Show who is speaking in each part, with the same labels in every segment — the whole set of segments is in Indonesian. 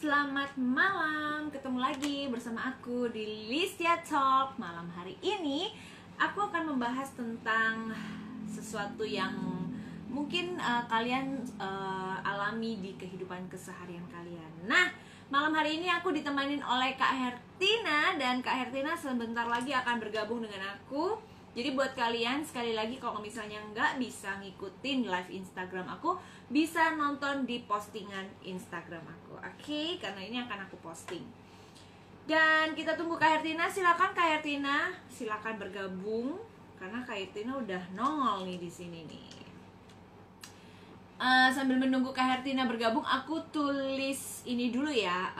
Speaker 1: Selamat malam, ketemu lagi bersama aku di Listia Talk. Malam hari ini aku akan membahas tentang sesuatu yang mungkin kalian alami di kehidupan keseharian kalian. Nah, malam hari ini aku ditemanin oleh Kak Hertina, dan Kak Hertina sebentar lagi akan bergabung dengan aku. Jadi buat kalian, sekali lagi kalau misalnya nggak bisa ngikutin live Instagram aku, bisa nonton di postingan Instagram aku, oke? Karena ini akan aku posting. Dan kita tunggu Kak Hertina, silakan Kak Hertina, silakan bergabung karena Kak Hertina udah nongol nih di sini nih. Sambil menunggu Kak Hertina bergabung, aku tulis ini dulu ya.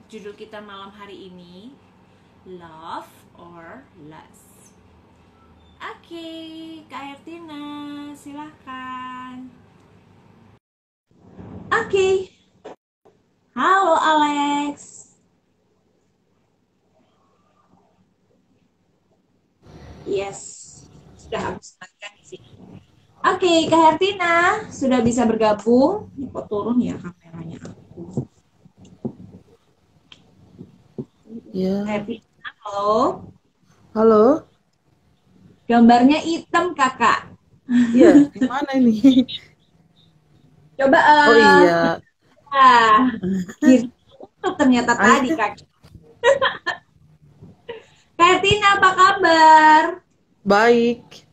Speaker 1: Judul kita malam hari ini, Love or Lust. Oke, Kak Hertina, silahkan. Oke. Halo Alex. Yes, sudah habis makan di sini. Oke, Kak Hertina sudah bisa bergabung. Ini kok turun ya kameranya aku.
Speaker 2: Ya.
Speaker 1: Kak Hertina, halo.
Speaker 2: Halo.
Speaker 1: Gambarnya hitam, Kakak.
Speaker 2: Iya, gimana ini?
Speaker 1: Coba
Speaker 2: Oh iya.
Speaker 1: Ternyata tadi, Kak. Kak Hertina, apa kabar?
Speaker 2: Baik.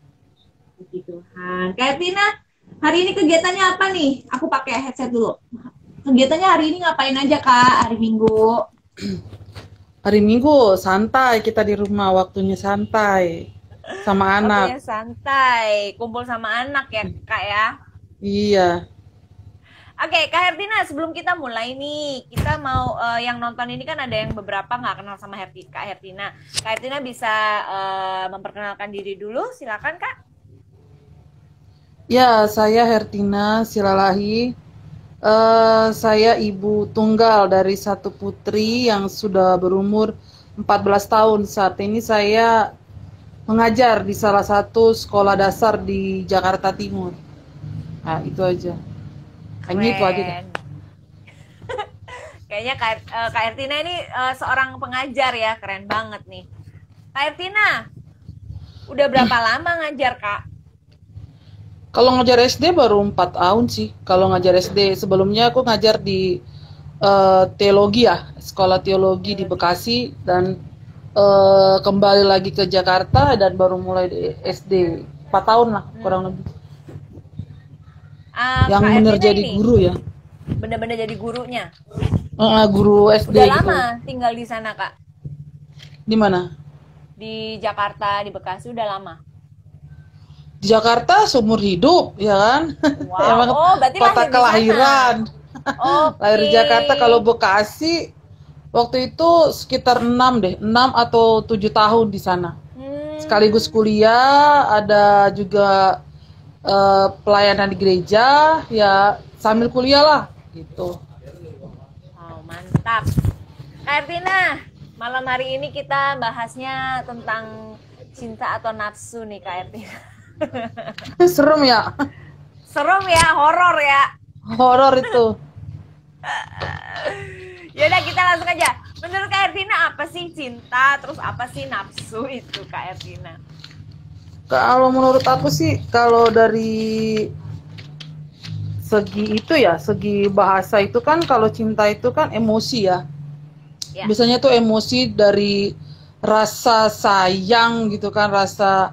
Speaker 1: Puji Tuhan. Kak Hertina, hari ini kegiatannya apa nih? Aku pakai headset dulu. Kegiatannya hari ini ngapain aja, Kak? Hari Minggu.
Speaker 2: Hari Minggu santai, kita di rumah, waktunya santai sama anak.
Speaker 1: Waktunya santai, kumpul sama anak ya, Kak ya.
Speaker 2: Iya.
Speaker 1: Oke, Kak Hertina, sebelum kita mulai nih, kita mau yang nonton ini kan ada yang beberapa nggak kenal sama Kak Hertina. Kak Hertina bisa memperkenalkan diri dulu, silakan Kak.
Speaker 2: Ya, saya Hertina Silalahi. Saya ibu tunggal dari satu putri yang sudah berumur 14 tahun. Saat ini saya mengajar di salah satu sekolah dasar di Jakarta Timur. Nah, itu aja. Hanya itu aja.
Speaker 1: Kayaknya Kak Hertina ini seorang pengajar ya, keren banget nih. Kak Hertina, udah berapa lama ngajar, Kak?
Speaker 2: Kalau ngajar SD baru 4 tahun sih. Kalau ngajar SD, sebelumnya aku ngajar di teologi ya, sekolah teologi di Bekasi, dan kembali lagi ke Jakarta dan baru mulai di SD. 4 tahun lah kurang lebih. Yang
Speaker 1: Kak
Speaker 2: bener
Speaker 1: Hertina
Speaker 2: jadi
Speaker 1: ini
Speaker 2: guru ya.
Speaker 1: bener-bener jadi gurunya.
Speaker 2: Guru SD
Speaker 1: Udah
Speaker 2: gitu.
Speaker 1: lama tinggal di sana, Kak?
Speaker 2: Di mana?
Speaker 1: Di Jakarta, di Bekasi udah lama.
Speaker 2: Di Jakarta seumur hidup, ya kan?
Speaker 1: Wow.
Speaker 2: Emang
Speaker 1: Oh, berarti
Speaker 2: kota
Speaker 1: lahir
Speaker 2: kelahiran.
Speaker 1: Oke.
Speaker 2: Lahir di Jakarta. Kalau Bekasi waktu itu sekitar 6 atau 7 tahun di sana. Sekaligus kuliah, ada juga pelayanan di gereja, ya sambil kuliah lah gitu.
Speaker 1: Wow, mantap. Kak Hertina, malam hari ini kita bahasnya tentang cinta atau nafsu nih, Kak Hertina.
Speaker 2: Serem ya?
Speaker 1: Serem ya, horor ya.
Speaker 2: Horor itu.
Speaker 1: Yaudah, kita langsung aja. Menurut Kak Hertina, apa sih cinta? Terus apa sih nafsu itu, Kak Hertina?
Speaker 2: Kalau menurut aku sih, kalau dari segi itu ya, segi bahasa itu kan, kalau cinta itu kan emosi ya. Biasanya tuh emosi dari rasa sayang gitu kan, rasa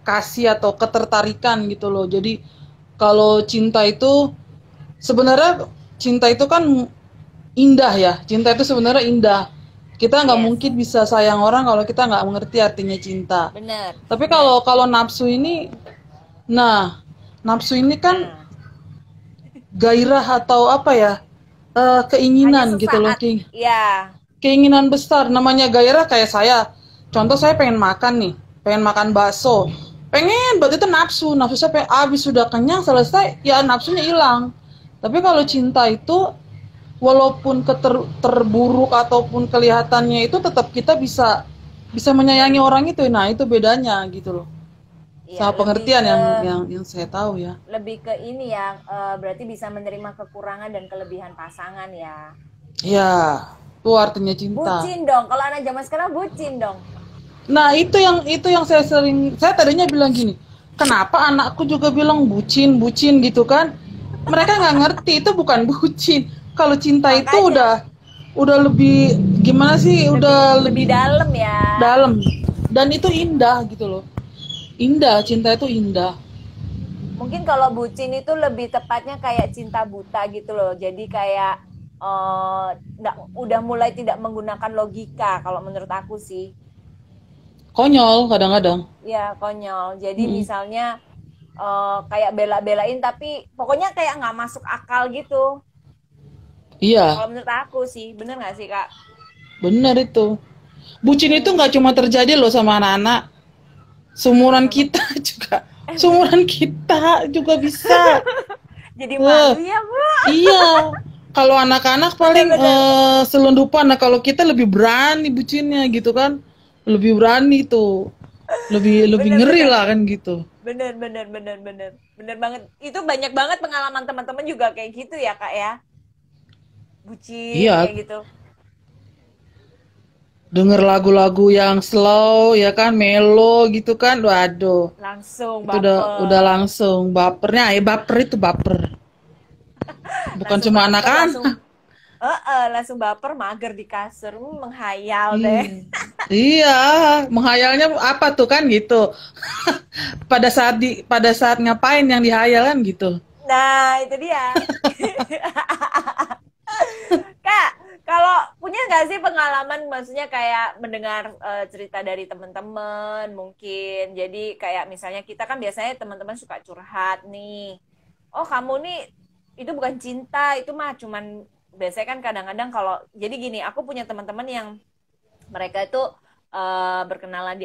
Speaker 2: kasih atau ketertarikan gitu loh. Jadi kalau cinta itu sebenarnya, cinta itu kan indah ya. Cinta itu sebenarnya indah. Kita nggak mungkin bisa sayang orang kalau kita nggak mengerti artinya cinta.
Speaker 1: Bener.
Speaker 2: Tapi kalau nafsu ini, nafsu ini kan gairah atau apa ya, keinginan gitu loh.
Speaker 1: Iya.
Speaker 2: Keinginan besar, namanya gairah. Kayak saya, contoh saya pengen makan nih, pengen makan bakso, berarti itu nafsu saya pengen, habis sudah kenyang selesai, ya nafsunya hilang. Tapi kalau cinta itu, walaupun terburuk ataupun kelihatannya itu, tetap kita bisa menyayangi orang itu. Nah, itu bedanya gitu loh.
Speaker 1: Iya,
Speaker 2: Sama
Speaker 1: lebih
Speaker 2: pengertian
Speaker 1: ke
Speaker 2: yang saya tahu ya.
Speaker 1: lebih ke ini ya, berarti bisa menerima kekurangan dan kelebihan pasangan ya.
Speaker 2: Ya, itu artinya cinta.
Speaker 1: Bucin dong, kalau anak zaman sekarang bucin dong.
Speaker 2: Nah, itu yang saya tadinya bilang gini, kenapa anakku juga bilang bucin, bucin gitu kan? Mereka nggak ngerti itu bukan bucin. Kalau cinta itu
Speaker 1: Makanya
Speaker 2: udah lebih gimana sih?
Speaker 1: lebih
Speaker 2: Udah
Speaker 1: lebih
Speaker 2: lebih
Speaker 1: dalam ya.
Speaker 2: dalam dan itu indah gitu loh. Indah, cinta itu indah.
Speaker 1: Mungkin kalau bucin itu lebih tepatnya kayak cinta buta gitu loh. Jadi kayak udah mulai tidak menggunakan logika kalau menurut aku sih.
Speaker 2: Konyol kadang-kadang.
Speaker 1: Ya, konyol. Jadi
Speaker 2: Mm-mm.
Speaker 1: misalnya kayak bela-belain tapi pokoknya kayak nggak masuk akal gitu.
Speaker 2: Iya,
Speaker 1: Kalau menurut aku sih, bener nggak sih Kak?
Speaker 2: benar itu. Bucin itu
Speaker 1: Hmm,
Speaker 2: nggak cuma terjadi loh sama anak-anak, seumuran
Speaker 1: sama
Speaker 2: kita juga. Seumuran kita juga bisa.
Speaker 1: jadi
Speaker 2: Eh,
Speaker 1: malu ya Bu.
Speaker 2: iya. Kalau anak-anak paling
Speaker 1: Bener-bener,
Speaker 2: selundupan. Nah, kalau kita lebih berani bucinnya gitu kan. Lebih berani tuh. Lebih lebih ngeri
Speaker 1: bener-bener,
Speaker 2: lah kan gitu.
Speaker 1: bener banget. Itu banyak banget pengalaman teman-teman juga kayak gitu ya Kak ya, bucin
Speaker 2: Iya,
Speaker 1: kayak gitu.
Speaker 2: denger lagu-lagu yang slow ya kan, melo gitu kan. Waduh,
Speaker 1: Langsung
Speaker 2: itu udah
Speaker 1: baper,
Speaker 2: langsung bapernya. Baper itu baper. Bukan
Speaker 1: langsung
Speaker 2: cuma
Speaker 1: baper, langsung
Speaker 2: anak-anak.
Speaker 1: langsung baper, mager di kasur, menghayal deh.
Speaker 2: Iya. Iya, menghayalnya apa tuh kan gitu. Pada saat ngapain yang dihayal kan gitu.
Speaker 1: Nah, itu dia. Kak, kalau punya nggak sih pengalaman, maksudnya kayak mendengar cerita dari teman-teman mungkin. Jadi kayak misalnya kita kan biasanya teman-teman suka curhat nih. Oh, kamu nih itu bukan cinta, itu mah cuman biasanya kan kadang-kadang kalau jadi gini, aku punya teman-teman yang mereka itu berkenalan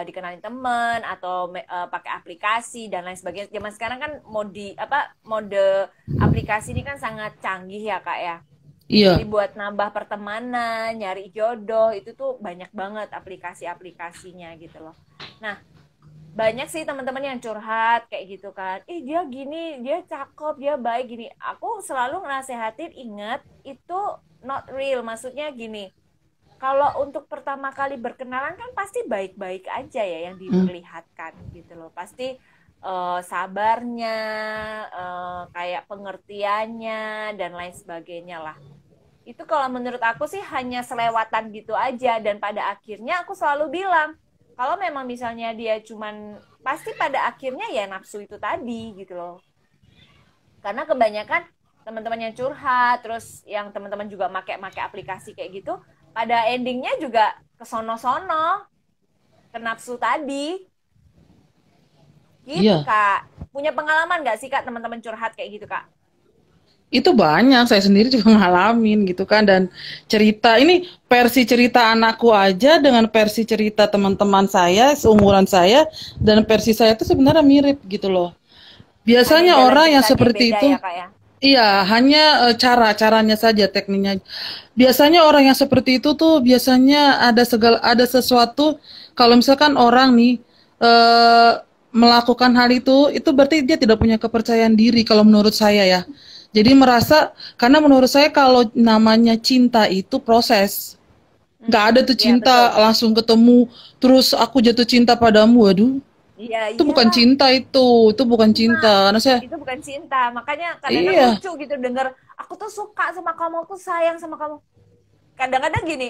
Speaker 1: dikenalin teman atau pakai aplikasi dan lain sebagainya. Zaman sekarang kan mode aplikasi ini kan sangat canggih ya Kak ya. Jadi
Speaker 2: Iya,
Speaker 1: buat nambah pertemanan, nyari jodoh itu tuh banyak banget aplikasi-aplikasinya gitu loh. Nah, banyak sih teman-teman yang curhat kayak gitu kan. Dia gini, dia cakep, dia baik gini. Aku selalu nasehatin, ingat itu not real. Maksudnya gini, kalau untuk pertama kali berkenalan kan pasti baik-baik aja ya yang
Speaker 2: mm,
Speaker 1: diperlihatkan gitu loh. Pasti sabarnya, kayak pengertiannya dan lain sebagainya lah. Itu kalau menurut aku sih hanya selewatan gitu aja, dan pada akhirnya aku selalu bilang kalau memang misalnya dia cuman, pasti pada akhirnya ya nafsu itu tadi gitu loh. Karena kebanyakan teman-teman yang curhat, terus yang teman-teman juga make aplikasi kayak gitu, pada endingnya juga kesono-sono, ke nafsu tadi. Gitu
Speaker 2: iya.
Speaker 1: Kak. Punya pengalaman nggak sih Kak teman-teman curhat kayak gitu Kak?
Speaker 2: Itu banyak, saya sendiri juga ngalamin gitu kan. Dan cerita, ini versi cerita anakku aja dengan versi cerita teman-teman saya, seumuran saya, dan versi saya itu sebenarnya mirip gitu loh.
Speaker 1: Hanya
Speaker 2: Biasanya
Speaker 1: jalan
Speaker 2: orang yang
Speaker 1: ceritanya yang
Speaker 2: seperti
Speaker 1: beda
Speaker 2: itu,
Speaker 1: ya Kak ya?
Speaker 2: iya, hanya caranya saja, tekniknya. Biasanya orang yang seperti itu tuh biasanya ada sesuatu, kalau misalkan orang nih eh, melakukan hal itu berarti dia tidak punya kepercayaan diri kalau menurut saya ya. Jadi merasa, karena menurut saya kalau namanya cinta itu proses. Nggak ada tuh
Speaker 1: Iya
Speaker 2: cinta
Speaker 1: betul.
Speaker 2: langsung ketemu, terus aku jatuh cinta padamu, waduh.
Speaker 1: Iya
Speaker 2: Itu bukan
Speaker 1: iyalah.
Speaker 2: cinta itu bukan
Speaker 1: Enggak,
Speaker 2: cinta. Karena saya,
Speaker 1: itu bukan cinta. Makanya kadang-kadang
Speaker 2: iya,
Speaker 1: lucu gitu denger, aku tuh suka sama kamu, aku sayang sama kamu. Kadang-kadang gini,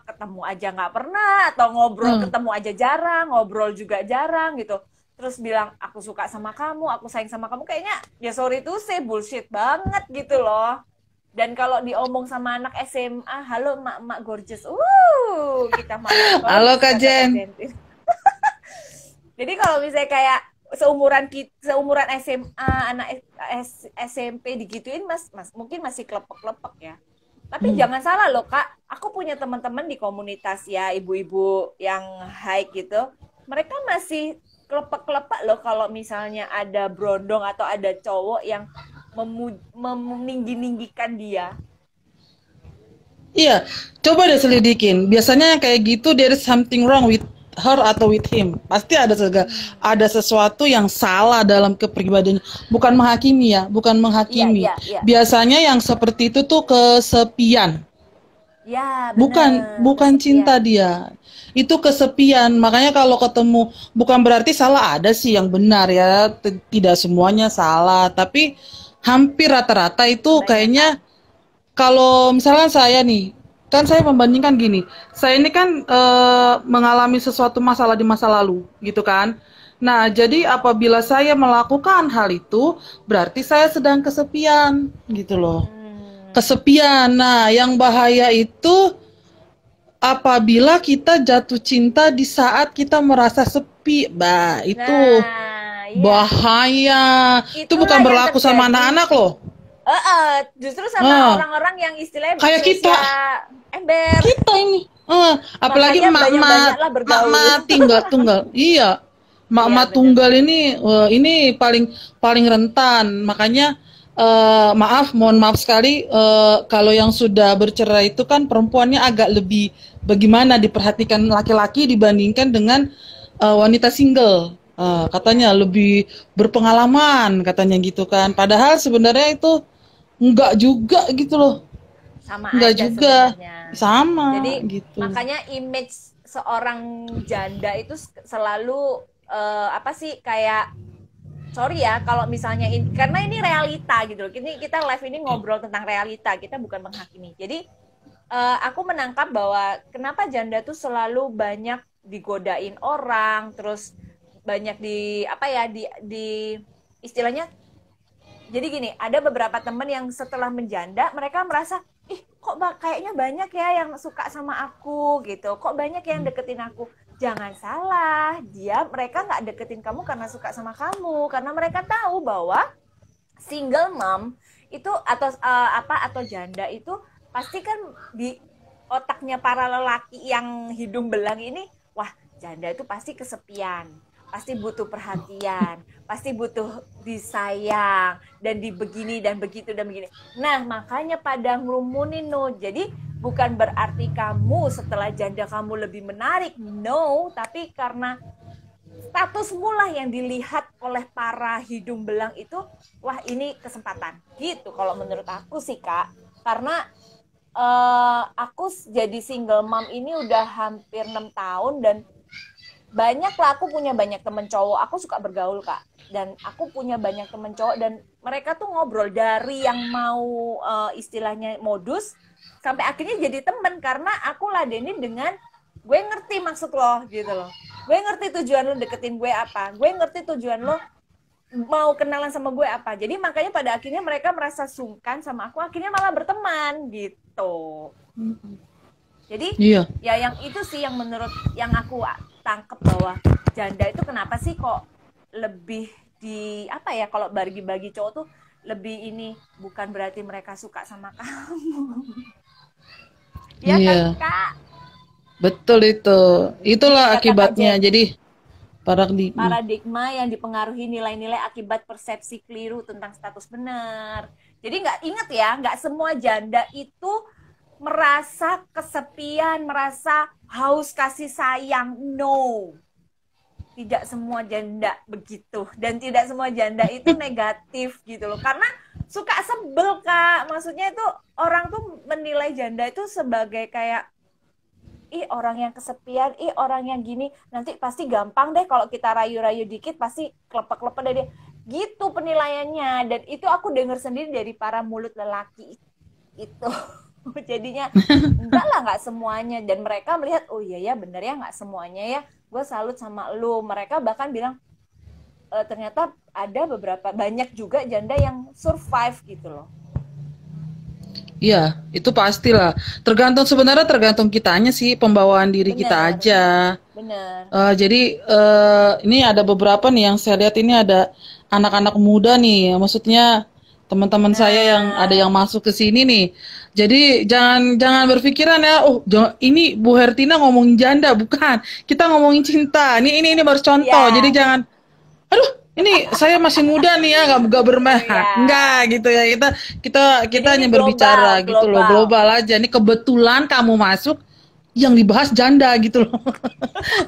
Speaker 1: ketemu aja nggak pernah, atau ngobrol
Speaker 2: eh,
Speaker 1: ketemu aja jarang, ngobrol juga jarang gitu. Terus bilang, aku suka sama kamu, aku sayang sama kamu. Kayaknya, ya sorry tuh say bullshit banget gitu loh. Dan kalau diomong sama anak SMA, halo emak-emak gorgeous. Kita mama
Speaker 2: halo
Speaker 1: gorgeous
Speaker 2: Kak
Speaker 1: kata Kak
Speaker 2: Jen.
Speaker 1: Jentin. Jadi kalau misalnya kayak seumuran SMA, anak SMP digituin mas mungkin masih klepek-klepek ya. Tapi
Speaker 2: Hmm.
Speaker 1: jangan salah loh Kak, aku punya teman-teman di komunitas ya, ibu-ibu yang high gitu. Mereka masih klepek-klepek loh kalau misalnya ada brondong atau ada cowok yang meninggi-ninggikan dia.
Speaker 2: Iya, coba deh selidikin. Biasanya yang kayak gitu there is something wrong with her atau with him. Pasti ada sesuatu yang salah dalam kepribadiannya. Bukan menghakimi ya, bukan menghakimi.
Speaker 1: Iya.
Speaker 2: Biasanya yang seperti itu tuh kesepian.
Speaker 1: Ya,
Speaker 2: Bukan cinta
Speaker 1: kesepian.
Speaker 2: dia. Itu kesepian. Makanya kalau ketemu, bukan berarti salah, ada sih yang benar ya. Tidak semuanya salah, tapi hampir rata-rata itu kayaknya. Kalau misalnya saya nih, kan saya membandingkan gini, saya ini kan mengalami sesuatu masalah di masa lalu, gitu kan. Nah, jadi apabila saya melakukan hal itu, berarti saya sedang kesepian, gitu loh. Kesepian. Nah, yang bahaya itu apabila kita jatuh cinta di saat kita merasa sepi, bah, itu
Speaker 1: Iya.
Speaker 2: bahaya. Itu
Speaker 1: Itulah
Speaker 2: bukan
Speaker 1: yang
Speaker 2: berlaku sama
Speaker 1: terjadi.
Speaker 2: anak-anak loh.
Speaker 1: Justru sama orang-orang yang istilahnya
Speaker 2: Kayak
Speaker 1: berusia
Speaker 2: kita.
Speaker 1: ember.
Speaker 2: Kita ini. Apalagi
Speaker 1: Makanya
Speaker 2: mak-mak
Speaker 1: banyak-banyaklah bergaul.
Speaker 2: tunggal. Iya. Mak-mak
Speaker 1: Iya, benar.
Speaker 2: tunggal ini paling rentan. Makanya mohon maaf sekali kalau yang sudah bercerai itu kan perempuannya agak lebih bagaimana diperhatikan laki-laki dibandingkan dengan wanita single. Katanya lebih berpengalaman katanya gitu kan. Padahal sebenarnya itu enggak juga gitu loh.
Speaker 1: Sama
Speaker 2: Enggak
Speaker 1: aja
Speaker 2: juga.
Speaker 1: sebenarnya.
Speaker 2: Sama
Speaker 1: Jadi
Speaker 2: gitu.
Speaker 1: makanya image seorang janda itu selalu apa sih, kayak sorry ya kalau misalnya karena ini realita gitu loh. Kita live ini ngobrol tentang realita, kita bukan menghakimi. Jadi aku menangkap bahwa kenapa janda tuh selalu banyak digodain orang, terus banyak di istilahnya. Jadi gini, ada beberapa temen yang setelah menjanda mereka merasa, ih kok kayaknya banyak ya yang suka sama aku gitu, kok banyak yang deketin aku. Jangan salah, mereka nggak deketin kamu karena suka sama kamu, karena mereka tahu bahwa single mom itu atau janda itu pasti kan di otaknya para lelaki yang hidung belang ini, wah janda itu pasti kesepian, pasti butuh perhatian, pasti butuh disayang dan dibegini dan begitu dan begini. Nah makanya pada ngerumunin no. Jadi bukan berarti kamu setelah janda kamu lebih menarik, no, tapi karena statusmu lah yang dilihat oleh para hidung belang itu, wah ini kesempatan gitu kalau menurut aku sih Kak. Karena aku jadi single mom ini udah hampir 6 tahun dan banyak lah, aku punya banyak temen cowok, aku suka bergaul Kak, dan aku punya banyak temen cowok dan mereka tuh ngobrol dari yang mau istilahnya modus sampai akhirnya jadi temen karena aku ladenin dengan gue ngerti maksud lo gitu loh, gue ngerti tujuan lo deketin gue apa, gue ngerti tujuan lo mau kenalan sama gue apa. Jadi makanya pada akhirnya mereka merasa sungkan sama aku, akhirnya malah berteman gitu. Jadi
Speaker 2: Iya.
Speaker 1: ya yang itu sih yang menurut yang aku tangkep, bahwa janda itu kenapa sih kok lebih di apa ya, kalau bagi-bagi cowok tuh lebih ini, bukan berarti mereka suka sama kamu. Ya
Speaker 2: Iya.
Speaker 1: kan Kak?
Speaker 2: Betul itu. Itulah
Speaker 1: Iya, kata
Speaker 2: akibatnya.
Speaker 1: Jen.
Speaker 2: Jadi paradigma.
Speaker 1: Paradigma yang dipengaruhi nilai-nilai akibat persepsi keliru tentang status benar. Jadi nggak semua janda itu merasa kesepian, merasa haus kasih sayang. No. Tidak semua janda begitu. Dan tidak semua janda itu negatif gitu loh. Karena suka sebel Kak. Maksudnya itu orang tuh menilai janda itu sebagai kayak, ih orang yang kesepian, ih orang yang gini, nanti pasti gampang deh kalau kita rayu-rayu dikit pasti klepek-klepek deh dia. Gitu penilaiannya. Dan itu aku dengar sendiri dari para mulut lelaki itu. Jadinya enggak lah, nggak semuanya. Dan mereka melihat, oh iya ya bener ya, nggak semuanya ya, gue salut sama lu. Mereka bahkan bilang ternyata ada banyak juga janda yang survive gitu loh.
Speaker 2: Iya, itu pastilah. Sebenarnya tergantung kitanya sih, pembawaan diri kita aja.
Speaker 1: Bener.
Speaker 2: Jadi ini ada beberapa nih yang saya lihat, ini ada anak-anak muda nih, maksudnya teman-teman saya yang ada yang masuk ke sini nih. Jadi jangan berpikiran ya, ini Bu Hertina ngomongin janda, bukan. Kita ngomongin cinta. Ini baru contoh. Jadi jangan, aduh, ini saya masih muda nih ya, nggak bermehak, nggak gitu ya. Kita hanya berbicara global. Gitu loh, global aja. Ini kebetulan kamu masuk, yang dibahas janda gitu loh.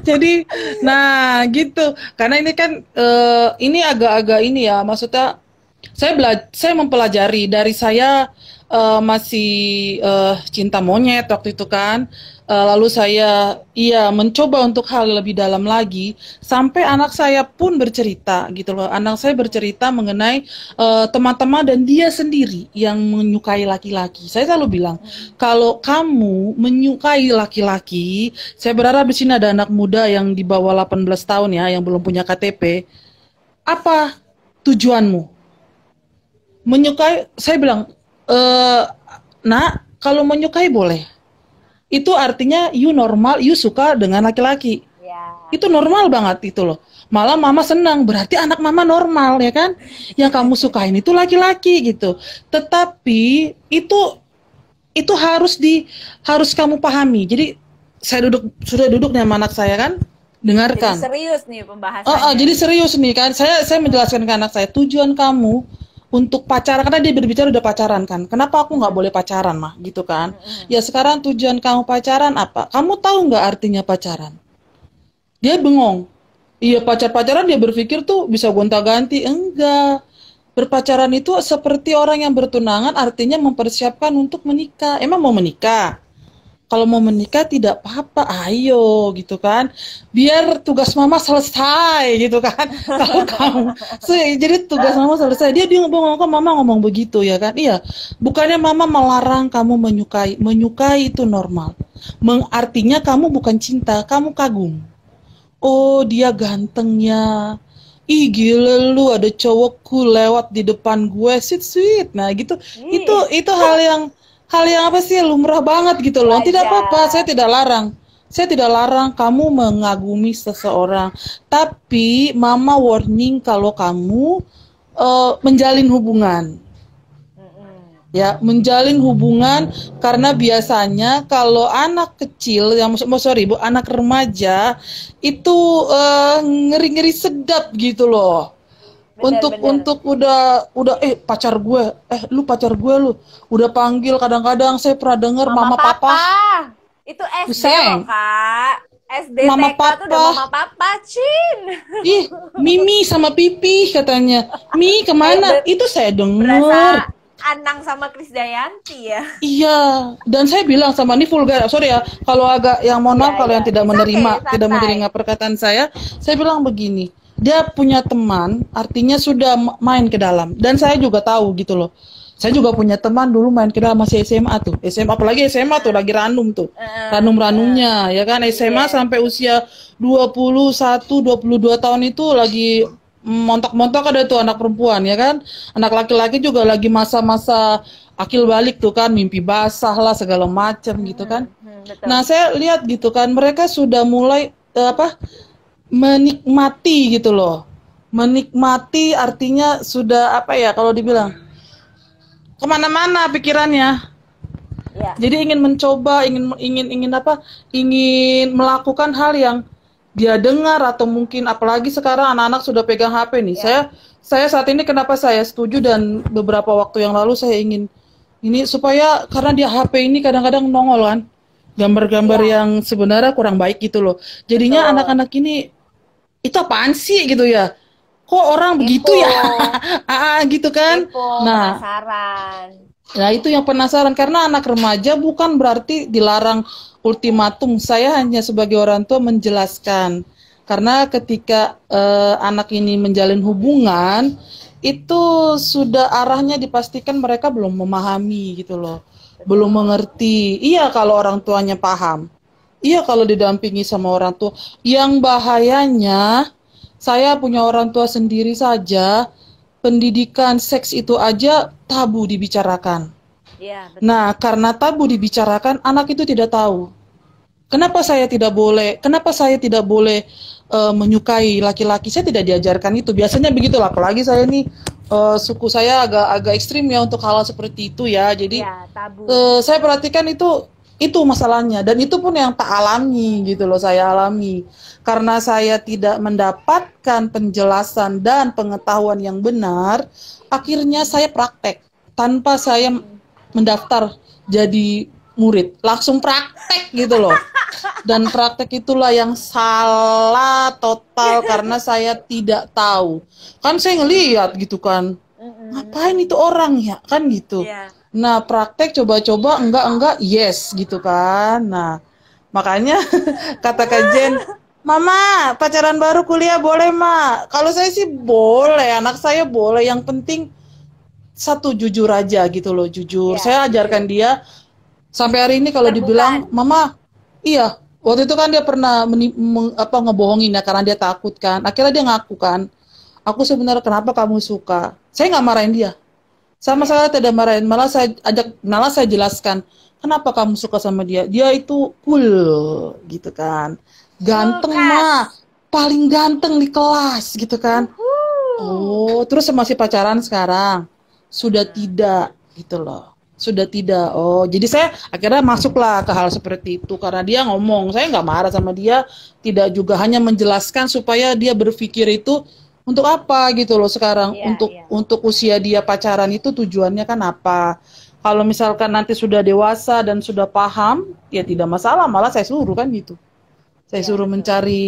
Speaker 2: Jadi, nah gitu. Karena ini kan ini agak-agak ini ya, maksudnya saya mempelajari dari saya masih cinta monyet waktu itu kan. Lalu saya mencoba untuk hal lebih dalam lagi sampai anak saya pun bercerita gitu loh. Anak saya bercerita mengenai teman-teman dan dia sendiri yang menyukai laki-laki. Saya selalu bilang, kalau kamu menyukai laki-laki, saya berharap di sini ada anak muda yang di bawah 18 tahun ya, yang belum punya KTP. Apa tujuanmu? Menyukai, saya bilang, nak, kalau menyukai boleh. Itu artinya you normal, you suka dengan laki-laki.
Speaker 1: Ya.
Speaker 2: Itu normal banget itu loh. Malah mama senang, berarti anak mama normal ya kan? Yang kamu sukain itu laki-laki gitu. Tetapi itu harus kamu pahami. Jadi saya sudah duduk nih sama anak saya kan, dengarkan.
Speaker 1: Jadi serius nih pembahasannya.
Speaker 2: Jadi serius nih kan. Saya menjelaskan ke anak saya, tujuan kamu untuk pacaran, karena dia berbicara udah pacaran kan. Kenapa aku nggak boleh pacaran mah gitu kan? Ya sekarang tujuan kamu pacaran apa? Kamu tahu nggak artinya pacaran? Dia bengong. Iya, pacaran dia berpikir tuh bisa gonta-ganti. Enggak. Berpacaran itu seperti orang yang bertunangan, artinya mempersiapkan untuk menikah. Emang mau menikah? Kalau mau menikah tidak apa-apa, ayo gitu kan. Biar tugas mama selesai gitu kan. Kalau kamu, jadi tugas mama selesai. Dia bingung kok mama ngomong begitu ya kan. Iya, bukannya mama melarang kamu menyukai. Menyukai itu normal. Artinya kamu bukan cinta, kamu kagum. Oh, dia gantengnya. Ih gila lu, ada cowokku lewat di depan gue, sweet. Nah gitu, itu hal yang apa sih, lumrah banget gitu loh. Tidak apa-apa, saya tidak larang kamu mengagumi seseorang. Tapi mama warning kalau kamu menjalin hubungan. Ya, menjalin hubungan, karena biasanya kalau anak kecil, anak remaja itu ngeri-ngeri sedap gitu loh. Untuk udah pacar gue, lu pacar gue lu. Udah panggil, kadang-kadang saya pernah dengar mama papa.
Speaker 1: Itu SD loh, Kak. SD
Speaker 2: mama
Speaker 1: TK
Speaker 2: papa.
Speaker 1: tuh udah mama papa, Cin.
Speaker 2: Ih, Mimi sama Pipi katanya. Mi kemana? Itu saya dengar.
Speaker 1: Anang sama Krisdayanti ya.
Speaker 2: Iya, dan saya bilang sama, ini vulgar, sorry ya, kalau agak yang mohon maaf kalau yang tidak menerima perkataan saya bilang begini, dia punya teman, artinya sudah main ke dalam, dan saya juga tahu gitu loh. Saya juga punya teman dulu main ke dalam, masih SMA tuh, apalagi SMA tuh lagi ranum tuh, ranum-ranumnya, ya kan, SMA sampai usia 21, 22 tahun itu lagi montok-montok, ada tuh anak perempuan ya kan, anak laki-laki juga lagi masa-masa akil balik tuh kan, mimpi basah lah segala macam gitu kan.
Speaker 1: Betul.
Speaker 2: Nah saya lihat gitu kan, mereka sudah mulai menikmati gitu loh, menikmati artinya sudah apa ya kalau dibilang kemana-mana pikirannya. Ya. Jadi ingin mencoba, ingin melakukan hal yang dia dengar, atau mungkin apalagi sekarang anak-anak sudah pegang HP nih. Ya. Saya saat ini kenapa saya setuju, dan beberapa waktu yang lalu saya ingin ini supaya, karena dia HP ini kadang-kadang nongol kan gambar-gambar yang sebenarnya kurang baik gitu loh. Jadinya anak-anak ini itu apaan sih gitu ya? Kok orang begitu ya? Gitu kan? Nah, penasaran. Nah, itu yang penasaran, karena anak remaja bukan berarti dilarang ultimatum. Saya hanya sebagai orang tua menjelaskan, karena ketika anak ini menjalin hubungan itu sudah arahnya dipastikan mereka belum memahami gitu loh, belum mengerti. Iya kalau orang tuanya paham, iya kalau didampingi sama orang tua. Yang bahayanya, saya punya orang tua sendiri saja, pendidikan seks itu aja tabu dibicarakan. Ya, betul. Nah, karena tabu dibicarakan, anak itu tidak tahu. Kenapa saya tidak boleh menyukai laki-laki? Saya tidak diajarkan itu. Biasanya begitulah. Apalagi saya nih suku saya agak ekstrim ya untuk hal seperti itu ya. Jadi tabu. Saya perhatikan itu masalahnya, dan itu pun yang tak alami gitu loh, saya alami. Karena saya tidak mendapatkan penjelasan dan pengetahuan yang benar, akhirnya saya praktek tanpa saya mendaftar jadi murid, langsung praktek gitu loh. Dan praktek itulah yang salah total karena saya tidak tahu. Kan saya ngelihat gitu kan, ngapain itu orang ya kan gitu.
Speaker 1: Iya.
Speaker 2: Nah praktek coba-coba enggak yes gitu kan. Nah makanya kata Kak Jen, Mama pacaran baru kuliah boleh Ma? Kalau saya sih boleh, anak saya boleh. Yang penting satu jujur aja gitu loh, jujur.
Speaker 1: Iya,
Speaker 2: Saya ajarkan
Speaker 1: jujur.
Speaker 2: dia sampai hari ini kalau dibilang,
Speaker 1: Keterbukaan.
Speaker 2: Mama, iya. Waktu itu kan dia pernah ngebohongin ya karena dia takut kan. Akhirnya dia ngaku kan, aku sebenarnya kenapa kamu suka. Saya nggak marahin dia. Sama
Speaker 1: Iya.
Speaker 2: saya tidak marahin, malah saya jelaskan kenapa kamu suka sama dia. Dia itu cool gitu kan. Ganteng mah,
Speaker 1: Kulkas.
Speaker 2: paling ganteng di kelas gitu kan.
Speaker 1: Uhuh.
Speaker 2: Oh, terus masih pacaran sekarang? Sudah
Speaker 1: Nah,
Speaker 2: tidak, gitu loh. Sudah tidak. Oh, jadi saya akhirnya masuklah ke hal seperti itu karena dia ngomong. Saya nggak marah sama dia, tidak juga hanya menjelaskan supaya dia berpikir itu untuk apa gitu loh sekarang.
Speaker 1: iya,
Speaker 2: Untuk
Speaker 1: iya.
Speaker 2: untuk usia dia pacaran itu tujuannya kan apa? Kalau misalkan nanti sudah dewasa dan sudah paham, ya tidak masalah. Malah saya suruh kan gitu. Saya
Speaker 1: Iya,
Speaker 2: suruh
Speaker 1: betul.
Speaker 2: mencari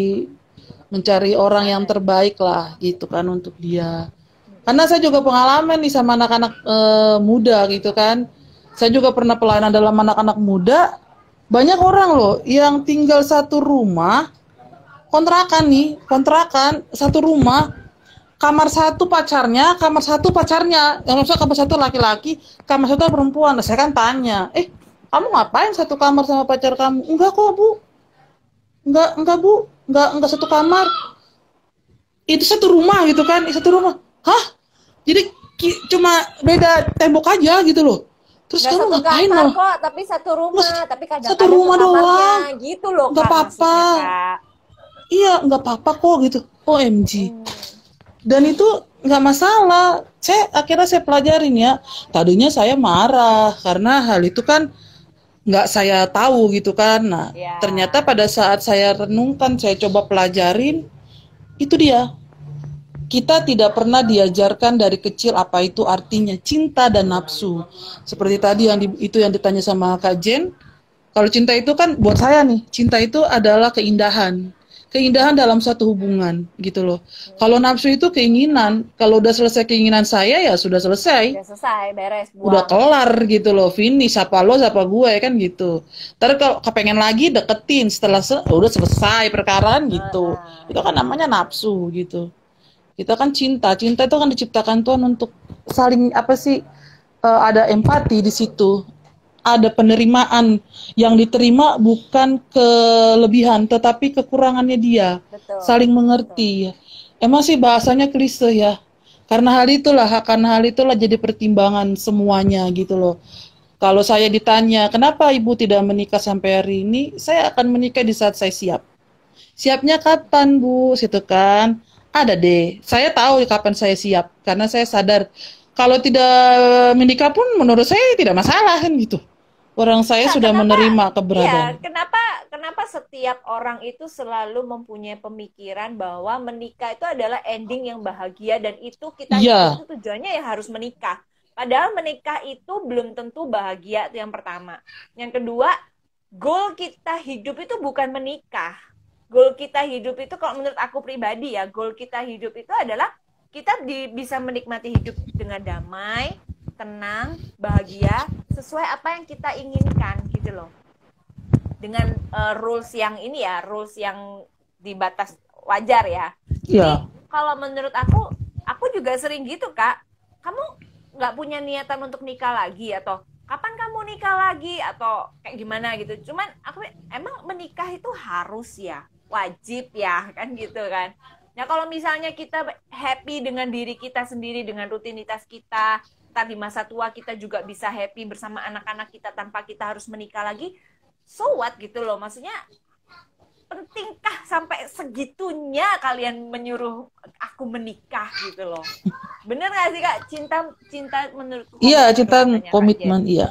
Speaker 2: mencari orang yang
Speaker 1: Pasangan.
Speaker 2: terbaik lah gitu kan untuk dia.
Speaker 1: Mm-mm.
Speaker 2: Karena saya juga pengalaman nih sama anak-anak muda gitu kan. Saya juga pernah pelayanan dalam anak-anak muda. Banyak orang loh yang tinggal satu rumah, kontrakan nih, kontrakan satu rumah, kamar satu pacarnya, kamar satu pacarnya. Yang maksudnya kamar satu laki-laki, kamar satu perempuan. Nah, saya kan tanya, kamu ngapain satu kamar sama pacar kamu? Enggak kok bu, enggak bu, enggak satu kamar. Itu satu rumah gitu kan, satu rumah. Hah? Jadi cuma beda tembok aja gitu loh. Terus
Speaker 1: Nggak
Speaker 2: kamu
Speaker 1: satu
Speaker 2: ngapain
Speaker 1: kamar
Speaker 2: loh?
Speaker 1: kok, tapi satu
Speaker 2: Nggak,
Speaker 1: rumah. Tapi
Speaker 2: satu
Speaker 1: kadang-kadang ke
Speaker 2: rumah
Speaker 1: kamarnya.
Speaker 2: doang.
Speaker 1: Gitu loh,
Speaker 2: Nggak
Speaker 1: Kak,
Speaker 2: apa-apa.
Speaker 1: maksudnya, Kak.
Speaker 2: Iya, nggak apa-apa kok gitu. OMG.
Speaker 1: Mm.
Speaker 2: Dan itu nggak masalah. Akhirnya saya pelajarin ya. Tadinya saya marah karena hal itu kan nggak saya tahu gitu kan. Nah,
Speaker 1: Ya.
Speaker 2: ternyata pada saat saya renungkan, saya coba pelajarin, itu dia. Kita tidak pernah diajarkan dari kecil apa itu artinya cinta dan nafsu. Seperti tadi itu yang ditanya sama Kak Jen. Kalau cinta itu kan buat saya nih, cinta itu adalah keindahan. Keindahan dalam satu hubungan gitu loh. Kalau nafsu itu keinginan, kalau udah selesai keinginan saya ya sudah selesai.
Speaker 1: Udah selesai, beres,
Speaker 2: Udah
Speaker 1: buang.
Speaker 2: kelar gitu loh, finish, siapa lo siapa gue kan gitu. Ntar kalau kepengen lagi deketin setelah udah selesai perkaraan gitu. Itu kan namanya nafsu gitu. Kita kan cinta itu kan diciptakan Tuhan untuk saling apa sih, ada empati di situ, ada penerimaan yang diterima bukan kelebihan tetapi kekurangannya dia,
Speaker 1: Betul,
Speaker 2: saling
Speaker 1: betul.
Speaker 2: mengerti ya. Emang sih bahasanya klise ya, karena hal itulah jadi pertimbangan semuanya gitu loh. Kalau saya ditanya kenapa ibu tidak menikah sampai hari ini, saya akan menikah di saat saya siap. Siapnya kapan, Bu? Situ kan. Ada deh. Saya tahu kapan saya siap karena saya sadar kalau tidak menikah pun menurut saya tidak masalah kan gitu. Orang saya
Speaker 1: Nah,
Speaker 2: sudah
Speaker 1: kenapa?
Speaker 2: menerima
Speaker 1: Iya,
Speaker 2: keberadaan.
Speaker 1: kenapa setiap orang itu selalu mempunyai pemikiran bahwa menikah itu adalah ending yang bahagia dan itu kita hidup
Speaker 2: Iya,
Speaker 1: itu tujuannya ya harus menikah. Padahal menikah itu belum tentu bahagia, itu yang pertama. Yang kedua, goal kita hidup itu bukan menikah. Goal kita hidup itu kalau menurut aku pribadi ya, goal kita hidup itu adalah kita bisa menikmati hidup dengan damai, tenang, bahagia, sesuai apa yang kita inginkan gitu loh. Dengan rules yang ini ya, rules yang di batas wajar ya. Jadi
Speaker 2: iya.
Speaker 1: kalau menurut aku juga sering gitu Kak. Kamu nggak punya niatan untuk nikah lagi atau kapan kamu nikah lagi atau kayak gimana gitu. Cuman aku emang menikah itu harus ya, wajib ya kan gitu kan. Nah kalau misalnya kita happy dengan diri kita sendiri, dengan rutinitas kita, ntar di masa tua kita juga bisa happy bersama anak-anak kita tanpa kita harus menikah lagi, so what gitu loh. Maksudnya pentingkah sampai segitunya kalian menyuruh aku menikah gitu loh. Bener gak sih Kak? Cinta cinta menurutku
Speaker 2: Iya,
Speaker 1: komitmen
Speaker 2: cinta
Speaker 1: loh katanya Kak Jen.
Speaker 2: komitmen, iya.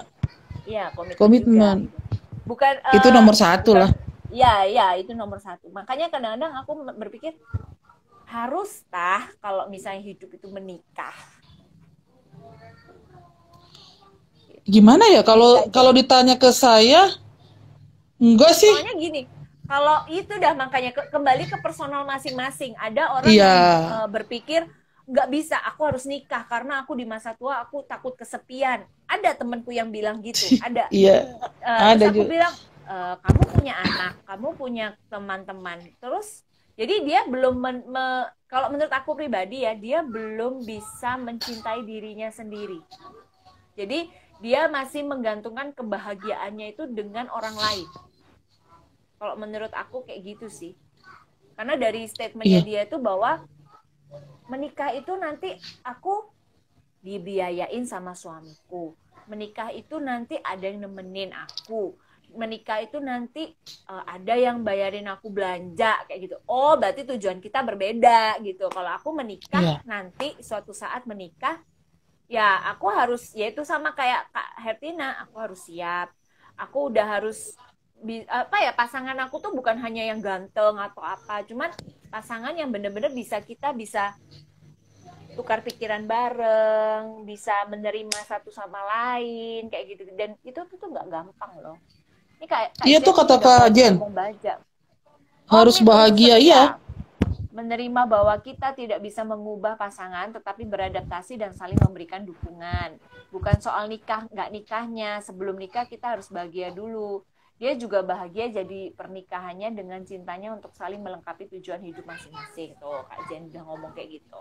Speaker 1: Iya, komitmen juga
Speaker 2: Komitmen.
Speaker 1: gitu. Bukan
Speaker 2: Itu nomor satu
Speaker 1: bukan
Speaker 2: lah.
Speaker 1: ya ya itu nomor satu. Makanya kadang-kadang aku berpikir harus tah kalau misalnya hidup itu menikah.
Speaker 2: Gimana ya kalau
Speaker 1: menikah
Speaker 2: kalau
Speaker 1: Jen?
Speaker 2: ditanya ke saya, enggak sih.
Speaker 1: Soalnya gini, kalau itu dah makanya kembali ke personal masing-masing. Ada orang
Speaker 2: Iya,
Speaker 1: yang berpikir nggak bisa, aku harus nikah karena aku di masa tua aku takut kesepian. Ada temanku yang bilang gitu, ada.
Speaker 2: iya,
Speaker 1: Terus
Speaker 2: ada
Speaker 1: aku
Speaker 2: juga.
Speaker 1: bilang, kamu punya anak, kamu punya teman-teman. Terus jadi dia belum kalau menurut aku pribadi ya, dia belum bisa mencintai dirinya sendiri. Jadi dia masih menggantungkan kebahagiaannya itu dengan orang lain. Kalau menurut aku kayak gitu sih. Karena dari statementnya
Speaker 2: Iya,
Speaker 1: dia itu bahwa menikah itu nanti aku dibiayain sama suamiku. Menikah itu nanti ada yang nemenin aku. Menikah itu nanti ada yang bayarin aku belanja kayak gitu. Oh, berarti tujuan kita berbeda gitu. Kalau aku menikah
Speaker 2: iya,
Speaker 1: nanti suatu saat menikah, ya aku harus, yaitu sama kayak Kak Hertina, aku harus siap. Aku udah harus apa ya, pasangan aku tuh bukan hanya yang ganteng atau apa, cuman pasangan yang bener-bener bisa tukar pikiran bareng, bisa menerima satu sama lain kayak gitu. Dan itu tuh nggak gampang loh. Ini Kak
Speaker 2: iya tuh
Speaker 1: Jen
Speaker 2: kata
Speaker 1: nih udah
Speaker 2: Kak Jen,
Speaker 1: ngomong baja.
Speaker 2: harus
Speaker 1: Komit untuk
Speaker 2: bahagia, iya.
Speaker 1: setia, menerima bahwa kita tidak bisa mengubah pasangan, tetapi beradaptasi dan saling memberikan dukungan. Bukan soal nikah, nggak nikahnya. Sebelum nikah kita harus bahagia dulu. Dia juga bahagia jadi pernikahannya dengan cintanya untuk saling melengkapi tujuan hidup masing-masing. Tuh, Kak Jen udah ngomong kayak gitu.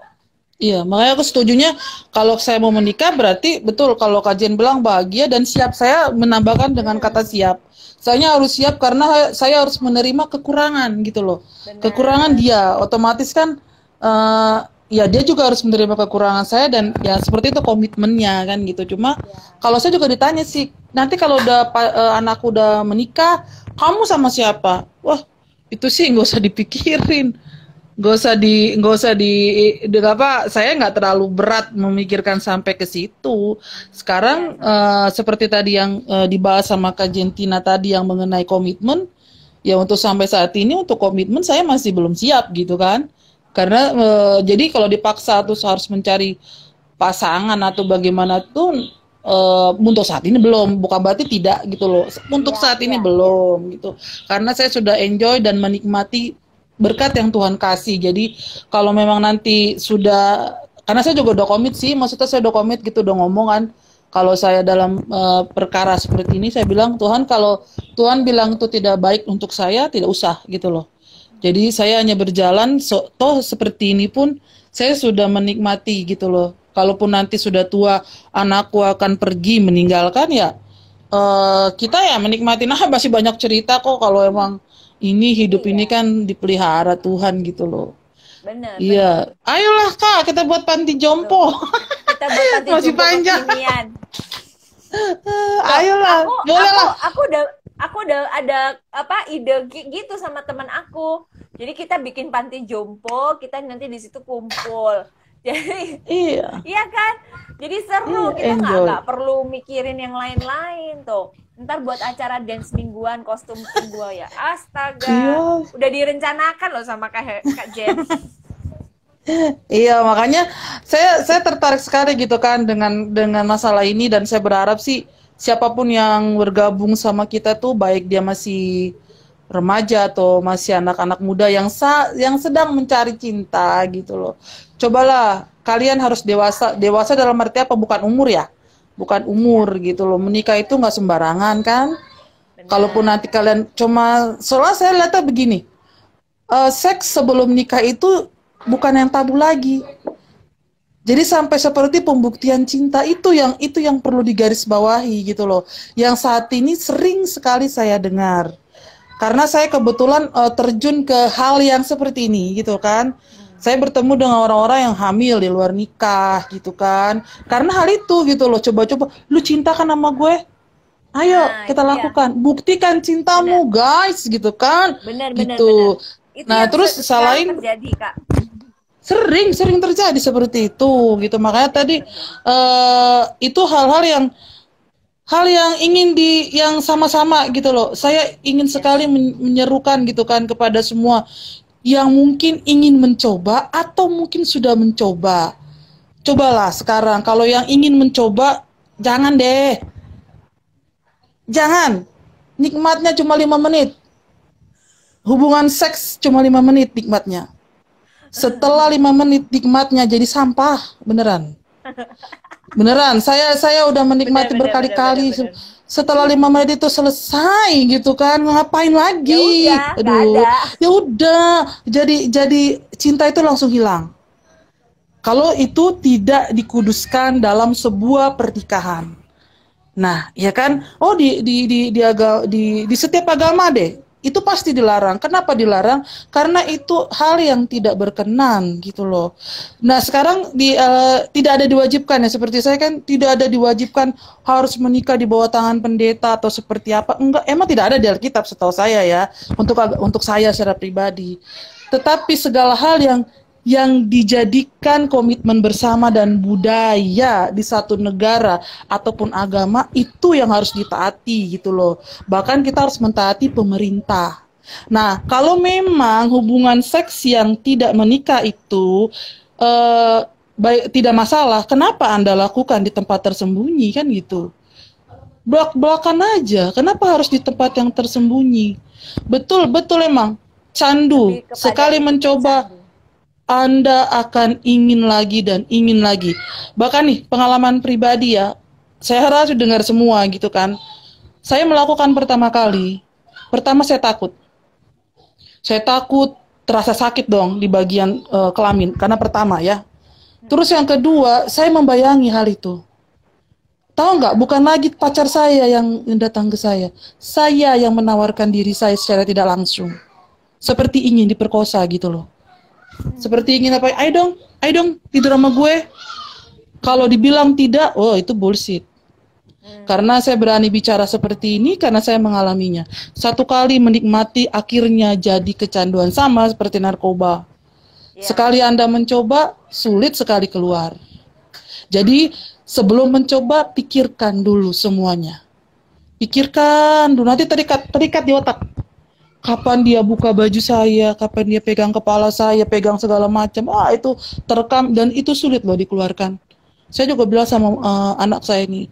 Speaker 2: Iya, makanya aku setujunya kalau saya mau menikah berarti betul kalau kajian bilang bahagia dan siap. Saya menambahkan dengan kata siap. Saya harus siap karena saya harus menerima kekurangan gitu loh. Kekurangan
Speaker 1: Benar.
Speaker 2: dia, otomatis kan eh, ya dia juga harus menerima kekurangan saya dan ya seperti itu komitmennya kan gitu. Cuma
Speaker 1: Ya.
Speaker 2: kalau saya juga ditanya sih, nanti kalau udah anakku udah menikah, kamu sama siapa? Wah, itu sih nggak usah dipikirin, nggak usah di apa, saya nggak terlalu berat memikirkan sampai ke situ
Speaker 1: Iya,
Speaker 2: sekarang.
Speaker 1: sama.
Speaker 2: Seperti tadi yang dibahas sama Kak Jentina tadi yang mengenai komitmen, ya untuk sampai saat ini untuk komitmen saya masih belum siap gitu kan, karena jadi kalau dipaksa terus harus mencari pasangan atau bagaimana tuh untuk saat ini belum, bukan berarti tidak gitu loh, untuk
Speaker 1: Iya,
Speaker 2: saat ini
Speaker 1: iya, iya.
Speaker 2: belum gitu, karena saya sudah enjoy dan menikmati berkat yang Tuhan kasih. Jadi kalau memang nanti sudah, karena saya juga udah komit sih, maksudnya saya udah komit gitu, udah ngomong kan, kalau saya dalam perkara seperti ini saya bilang Tuhan, kalau Tuhan bilang itu tidak baik untuk saya, tidak usah gitu loh. Jadi saya hanya berjalan, toh seperti ini pun saya sudah menikmati gitu loh. Kalaupun nanti sudah tua, anakku akan pergi meninggalkan ya, kita ya menikmati. Nah, masih banyak cerita kok kalau emang ini hidup ini
Speaker 1: Iya,
Speaker 2: kan dipelihara Tuhan gitu loh.
Speaker 1: benar, benar.
Speaker 2: Iya, ayolah Kak, kita buat panti
Speaker 1: Tuh.
Speaker 2: jompo.
Speaker 1: Kita buat panti
Speaker 2: Masih
Speaker 1: jompo
Speaker 2: panjang.
Speaker 1: kekinian. Tuh,
Speaker 2: Ayolah, boleh lah.
Speaker 1: aku udah ada apa ide gitu sama teman aku. Jadi kita bikin panti jompo, kita nanti di situ kumpul. Jadi
Speaker 2: Iya,
Speaker 1: iya kan? Jadi seru,
Speaker 2: iya,
Speaker 1: kita nggak
Speaker 2: enjoy.
Speaker 1: nggak perlu mikirin yang lain-lain tuh. Ntar buat acara dance mingguan, kostum mingguan ya. Astaga,
Speaker 2: Iya,
Speaker 1: udah direncanakan loh sama Kak Jen.
Speaker 2: iya, makanya saya tertarik sekali gitu kan dengan masalah ini, dan saya berharap sih siapapun yang bergabung sama kita tuh baik dia masih remaja atau masih anak-anak muda yang sedang mencari cinta gitu loh. Cobalah kalian harus dewasa. Dewasa dalam arti apa? Bukan umur ya. Bukan
Speaker 1: Ya,
Speaker 2: umur gitu loh. Menikah itu nggak sembarangan kan. Kalaupun
Speaker 1: benar.
Speaker 2: nanti kalian cuma, soalnya saya lihatnya begini, seks sebelum nikah itu bukan yang tabu lagi. Jadi sampai seperti pembuktian cinta itu yang perlu digarisbawahi gitu loh. Yang saat ini sering sekali saya dengar. Karena saya kebetulan terjun ke hal yang seperti ini gitu kan.
Speaker 1: Hmm.
Speaker 2: Saya bertemu dengan orang-orang yang hamil di luar nikah gitu kan. Karena hal itu gitu loh, coba-coba lu cinta kan sama gue? Ayo
Speaker 1: Nah,
Speaker 2: kita
Speaker 1: itu dia.
Speaker 2: lakukan. Buktikan
Speaker 1: Benar.
Speaker 2: cintamu guys gitu kan.
Speaker 1: Benar, benar, benar.
Speaker 2: Gitu.
Speaker 1: Itu
Speaker 2: Nah,
Speaker 1: yang
Speaker 2: terus
Speaker 1: sekarang
Speaker 2: salahin.
Speaker 1: terjadi, Kak.
Speaker 2: Sering terjadi seperti itu gitu, makanya
Speaker 1: Sering
Speaker 2: tadi
Speaker 1: terjadi.
Speaker 2: itu hal yang ingin yang sama-sama gitu loh, saya ingin sekali
Speaker 1: Yes.
Speaker 2: menyerukan gitu kan kepada semua yang mungkin ingin mencoba atau mungkin sudah mencoba, cobalah sekarang. Kalau yang ingin mencoba, jangan deh, Jangan. Nikmatnya cuma 5 menit. Hubungan seks cuma 5 menit nikmatnya. Setelah 5 menit nikmatnya jadi sampah, beneran. Beneran, saya udah menikmati berkali-kali. Setelah 5 menit itu selesai gitu kan, ngapain lagi?
Speaker 1: Ya udah,
Speaker 2: Aduh, ya udah. Jadi cinta itu langsung hilang. Kalau itu tidak dikuduskan dalam sebuah pernikahan. Nah, ya kan? Oh, di setiap agama deh. Itu pasti dilarang. Kenapa dilarang? Karena itu hal yang tidak berkenan gitu loh. Nah, sekarang tidak ada diwajibkan ya. Seperti saya kan tidak ada diwajibkan harus menikah di bawah tangan pendeta atau seperti apa. Enggak, emang tidak ada di Alkitab setahu saya ya. Untuk saya secara pribadi. Tetapi segala hal yang dijadikan komitmen bersama dan budaya di satu negara ataupun agama itu yang harus ditaati gitu loh. Bahkan kita harus mentaati pemerintah. Nah, kalau memang hubungan seks yang tidak menikah itu baik tidak masalah, kenapa Anda lakukan di tempat tersembunyi kan gitu? Belak-belakan aja. Kenapa harus di tempat yang tersembunyi? Betul emang candu. Sekali mencoba
Speaker 1: candu.
Speaker 2: Anda akan ingin lagi dan ingin lagi. Bahkan nih, pengalaman pribadi ya, saya harus dengar semua gitu kan. Saya melakukan pertama kali, pertama saya takut. Saya takut terasa sakit dong di bagian kelamin, karena pertama ya. Terus yang kedua, saya membayangi hal itu. Tahu nggak, bukan lagi pacar saya yang datang ke saya yang menawarkan diri saya secara tidak langsung. Seperti ingin diperkosa gitu loh. Seperti ingin apa? Ayo dong tidur sama gue. Kalau dibilang tidak, oh itu bullshit. Karena saya berani bicara seperti ini karena saya mengalaminya. Satu kali menikmati akhirnya jadi kecanduan, sama seperti narkoba. Sekali Anda mencoba, sulit sekali keluar. Jadi sebelum mencoba, pikirkan dulu semuanya. Pikirkan dulu, nanti terikat di otak. Kapan dia buka baju saya, kapan dia pegang kepala saya, pegang segala macam. Itu terekam dan itu sulit loh dikeluarkan. Saya juga bilang sama anak saya ini,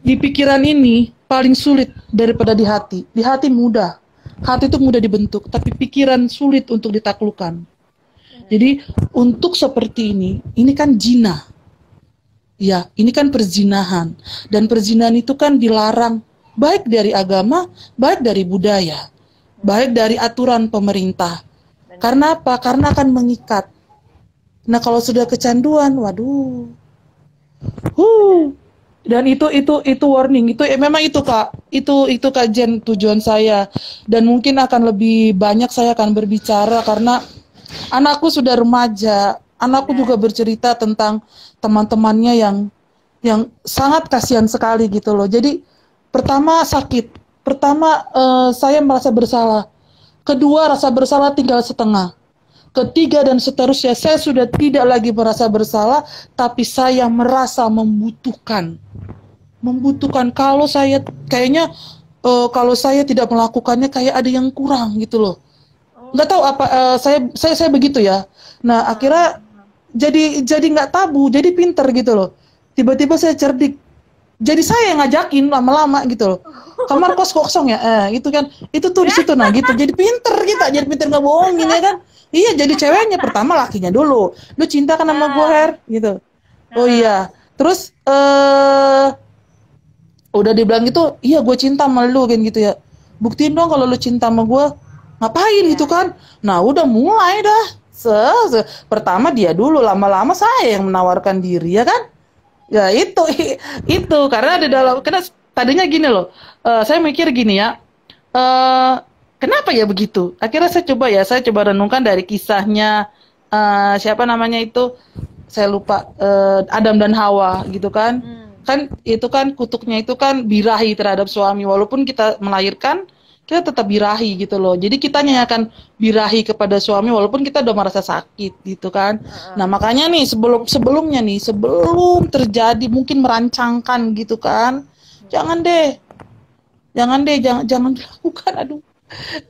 Speaker 2: di pikiran ini paling sulit daripada di hati. Di hati mudah, hati itu mudah dibentuk, tapi pikiran sulit untuk ditaklukkan. Jadi untuk seperti ini kan zina. Ya, ini kan perzinahan. Dan perzinahan itu kan dilarang, baik dari agama, baik dari budaya. Baik dari aturan pemerintah. Karena apa? Karena akan mengikat. Nah, kalau sudah kecanduan, waduh. Dan itu warning. Itu memang itu Kak. Itu kajian tujuan saya. Dan mungkin akan lebih banyak saya akan berbicara karena anakku sudah remaja. Anakku juga bercerita tentang teman-temannya yang sangat kasihan sekali gitu loh. Jadi pertama sakit. Pertama, saya merasa bersalah. Kedua, rasa bersalah tinggal setengah. Ketiga dan seterusnya, saya sudah tidak lagi merasa bersalah, tapi saya merasa membutuhkan. Kalau saya, kayaknya kalau saya tidak melakukannya, kayak ada yang kurang gitu loh. Nggak tahu apa, saya begitu ya. Nah, akhirnya jadi nggak tabu, jadi pinter gitu loh. Tiba-tiba saya cerdik. Jadi saya yang ngajakin lama-lama gitu loh. Kamar kos kosong ya, itu kan, itu tuh di situ, nah gitu. Jadi pinter nggak bohongin ya kan. Iya, jadi ceweknya pertama lakinya dulu. Lu cinta kan sama gue, Her, gitu. Oh iya. Terus udah dibilang gitu, iya gue cinta sama lu kan gitu ya. Buktiin dong kalau lu cinta sama gue. Ngapain gitu kan? Nah, udah mulai dah. Pertama dia dulu, lama-lama saya yang menawarkan diri ya kan. Ya itu karena di dalam, karena tadinya gini loh, saya mikir gini ya, kenapa ya begitu? Akhirnya saya coba renungkan dari kisahnya siapa namanya itu, saya lupa, Adam dan Hawa gitu kan. Kan itu kan kutuknya itu kan birahi terhadap suami, walaupun kita melahirkan kita tetap birahi gitu loh. Jadi kitanya yang akan birahi kepada suami walaupun kita udah merasa sakit gitu kan. Nah, makanya nih sebelum terjadi mungkin merancangkan gitu kan. Jangan dilakukan, aduh.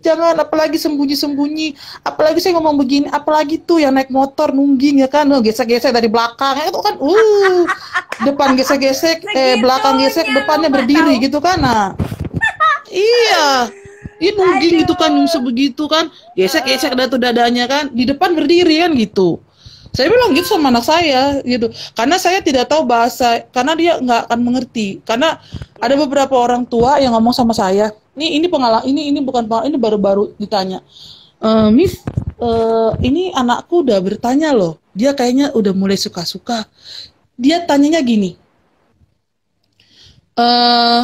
Speaker 2: Jangan, apalagi sembunyi-sembunyi. Apalagi saya ngomong begini, apalagi tuh yang naik motor nungging ya kan, gesek-gesek dari belakang itu kan depan gesek-gesek, belakang gesek,
Speaker 1: Segitunya
Speaker 2: depannya
Speaker 1: Mama
Speaker 2: berdiri
Speaker 1: tahu.
Speaker 2: gitu kan. Nah, iya. Ini nungging gitu kan,
Speaker 1: Aduh.
Speaker 2: nyungsep begitu kan. Gesek-gesek
Speaker 1: Heeh.
Speaker 2: datu dadanya kan, di depan berdiri kan gitu. Saya bilang gitu sama anak saya gitu. Karena saya tidak tahu bahasa, karena dia nggak akan mengerti. Karena ada
Speaker 1: Ya.
Speaker 2: beberapa orang tua yang ngomong sama saya, ini pengalaman, ini bukan pengalaman, ini baru-baru ditanya. Miss, ini anakku udah bertanya loh. Dia kayaknya udah mulai suka-suka. Dia tanyanya gini, eh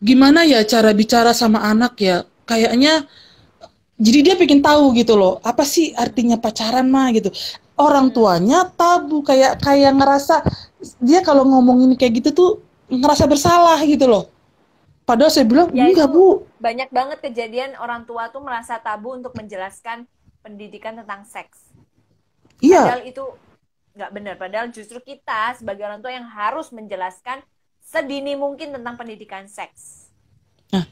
Speaker 2: gimana ya cara bicara sama anak ya? Kayaknya, jadi dia pengen tahu gitu loh, apa sih artinya pacaran mah gitu. Orang
Speaker 1: Hmm.
Speaker 2: tuanya tabu, kayak kayak ngerasa dia kalau ngomong ini kayak gitu tuh ngerasa bersalah gitu loh. Padahal saya bilang
Speaker 1: Ya itu
Speaker 2: enggak bu,
Speaker 1: banyak banget kejadian orang tua tuh merasa tabu untuk menjelaskan pendidikan tentang seks.
Speaker 2: iya.
Speaker 1: Padahal itu nggak benar. Padahal justru kita sebagai orang tua yang harus menjelaskan sedini mungkin tentang pendidikan seks.
Speaker 2: Nah,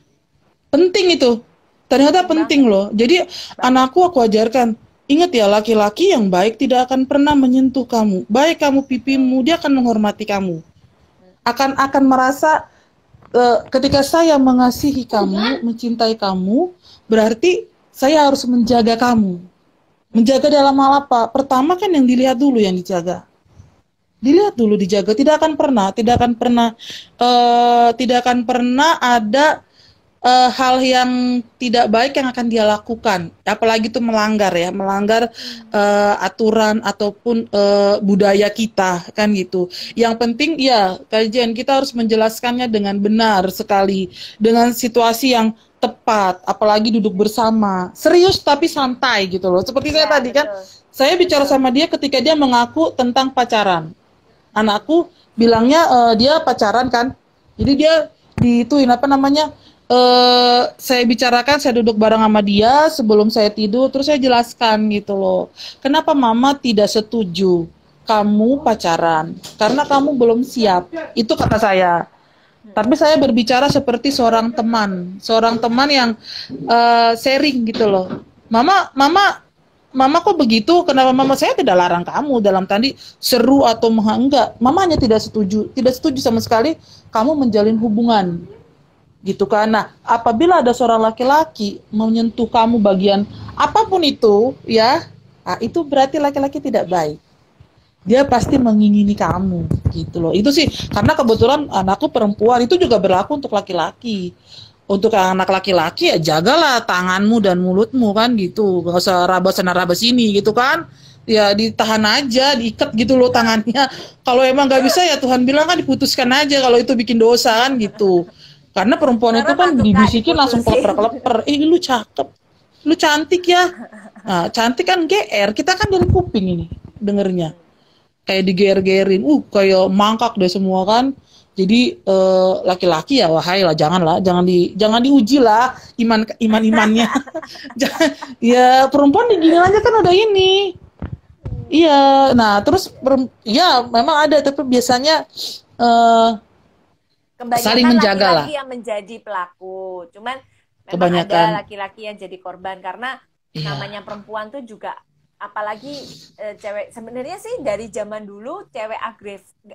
Speaker 2: penting itu. Ternyata
Speaker 1: Penting
Speaker 2: penting
Speaker 1: banget,
Speaker 2: loh. Jadi
Speaker 1: banget.
Speaker 2: anakku aku ajarkan, ingat ya laki-laki yang baik tidak akan pernah menyentuh kamu. Baik kamu
Speaker 1: Betul.
Speaker 2: pipimu, dia akan menghormati kamu. Akan merasa ketika saya mengasihi kamu, mencintai kamu, berarti saya harus menjaga kamu. Menjaga dalam hal apa? Pertama kan yang dilihat dulu yang dijaga. Dilihat dulu dijaga, tidak akan pernah ada hal yang tidak baik yang akan dia lakukan, apalagi itu melanggar aturan ataupun budaya kita kan gitu. Yang penting ya kajian kita harus menjelaskannya dengan benar sekali, dengan situasi yang tepat, apalagi duduk bersama serius tapi santai gitu loh. Seperti saya
Speaker 1: Ya,
Speaker 2: tadi kan,
Speaker 1: betul.
Speaker 2: saya bicara
Speaker 1: Betul.
Speaker 2: sama dia ketika dia mengaku tentang pacaran. Anakku bilangnya dia pacaran kan, jadi dia diituin apa namanya, saya bicarakan, saya duduk bareng sama dia sebelum saya tidur, terus saya jelaskan gitu loh, kenapa mama tidak setuju kamu pacaran, karena kamu belum siap, itu kata saya. Tapi saya berbicara seperti seorang teman yang sharing gitu loh. Mama kok begitu? Kenapa mama, saya tidak larang kamu dalam tadi seru atau enggak. Mama hanya tidak setuju sama sekali kamu menjalin hubungan gitu kan. Nah, apabila ada seorang laki-laki menyentuh kamu bagian apapun itu, ya, nah, itu berarti laki-laki tidak baik. Dia pasti mengingini kamu gitu loh. Itu sih karena kebetulan anakku perempuan, itu juga berlaku untuk laki-laki. Untuk anak laki-laki ya jagalah tanganmu dan mulutmu kan gitu, gak usah raba sana raba sini gitu kan, ya ditahan aja, diikat gitu loh tangannya. Kalau emang nggak bisa ya Tuhan bilang kan diputuskan aja kalau itu bikin dosa kan gitu. Karena perempuan itu
Speaker 1: Serem
Speaker 2: kan
Speaker 1: tuh Kak
Speaker 2: dibisikin langsung
Speaker 1: diputusin.
Speaker 2: keleper-keleper, lu cakep, lu cantik ya. Nah, cantik kan GR, kita kan dari kuping ini dengernya kayak diger-gerin, kayak mangkak deh semua kan. Jadi laki-laki ya wahai lah, jangan diuji lah imannya. Ya perempuan digini aja kan udah ini. Iya, nah terus ya memang ada, tapi biasanya eh, saling
Speaker 1: Kebanyakan
Speaker 2: menjaga lah,
Speaker 1: laki-laki yang menjadi pelaku. Cuman memang ada
Speaker 2: kebanyakan.
Speaker 1: laki-laki yang jadi korban karena
Speaker 2: Iya,
Speaker 1: namanya perempuan tuh juga apalagi cewek sebenarnya sih dari zaman dulu cewek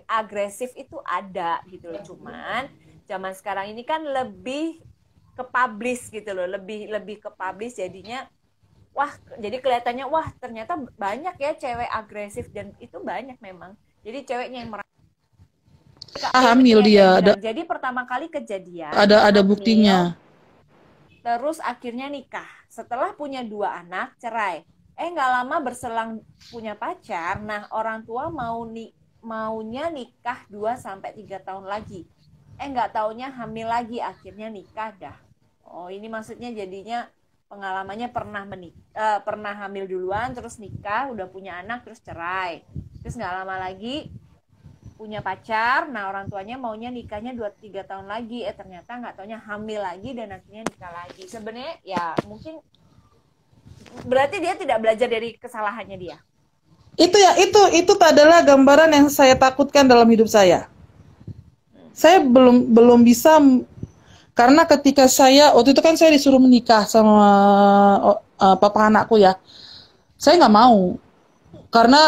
Speaker 1: agresif itu ada gitu loh. Cuman zaman sekarang ini kan lebih ke publish gitu loh, lebih lebih ke publish jadinya wah jadi kelihatannya wah ternyata banyak ya cewek agresif dan itu banyak memang. Jadi ceweknya yang
Speaker 2: hamil
Speaker 1: yang
Speaker 2: dia,
Speaker 1: kayak
Speaker 2: ada
Speaker 1: bilang. Jadi pertama kali kejadian
Speaker 2: ada ada
Speaker 1: hamil,
Speaker 2: buktinya.
Speaker 1: terus akhirnya nikah. Setelah punya 2 anak, cerai. Nggak lama berselang punya pacar, nah orang tua maunya nikah 2 sampai 3 tahun lagi. Nggak taunya hamil lagi, akhirnya nikah dah. Oh ini maksudnya jadinya pengalamannya pernah hamil duluan, terus nikah, udah punya anak, terus cerai. Terus nggak lama lagi punya pacar, nah orang tuanya maunya nikahnya 2-3 tahun lagi, ternyata nggak taunya hamil lagi dan akhirnya nikah lagi. Sebenarnya ya mungkin berarti dia tidak belajar dari kesalahannya dia.
Speaker 2: Itu ya, itu adalah gambaran yang saya takutkan dalam hidup saya. Saya belum bisa, karena ketika saya waktu itu kan saya disuruh menikah sama papa anakku ya. Saya nggak mau karena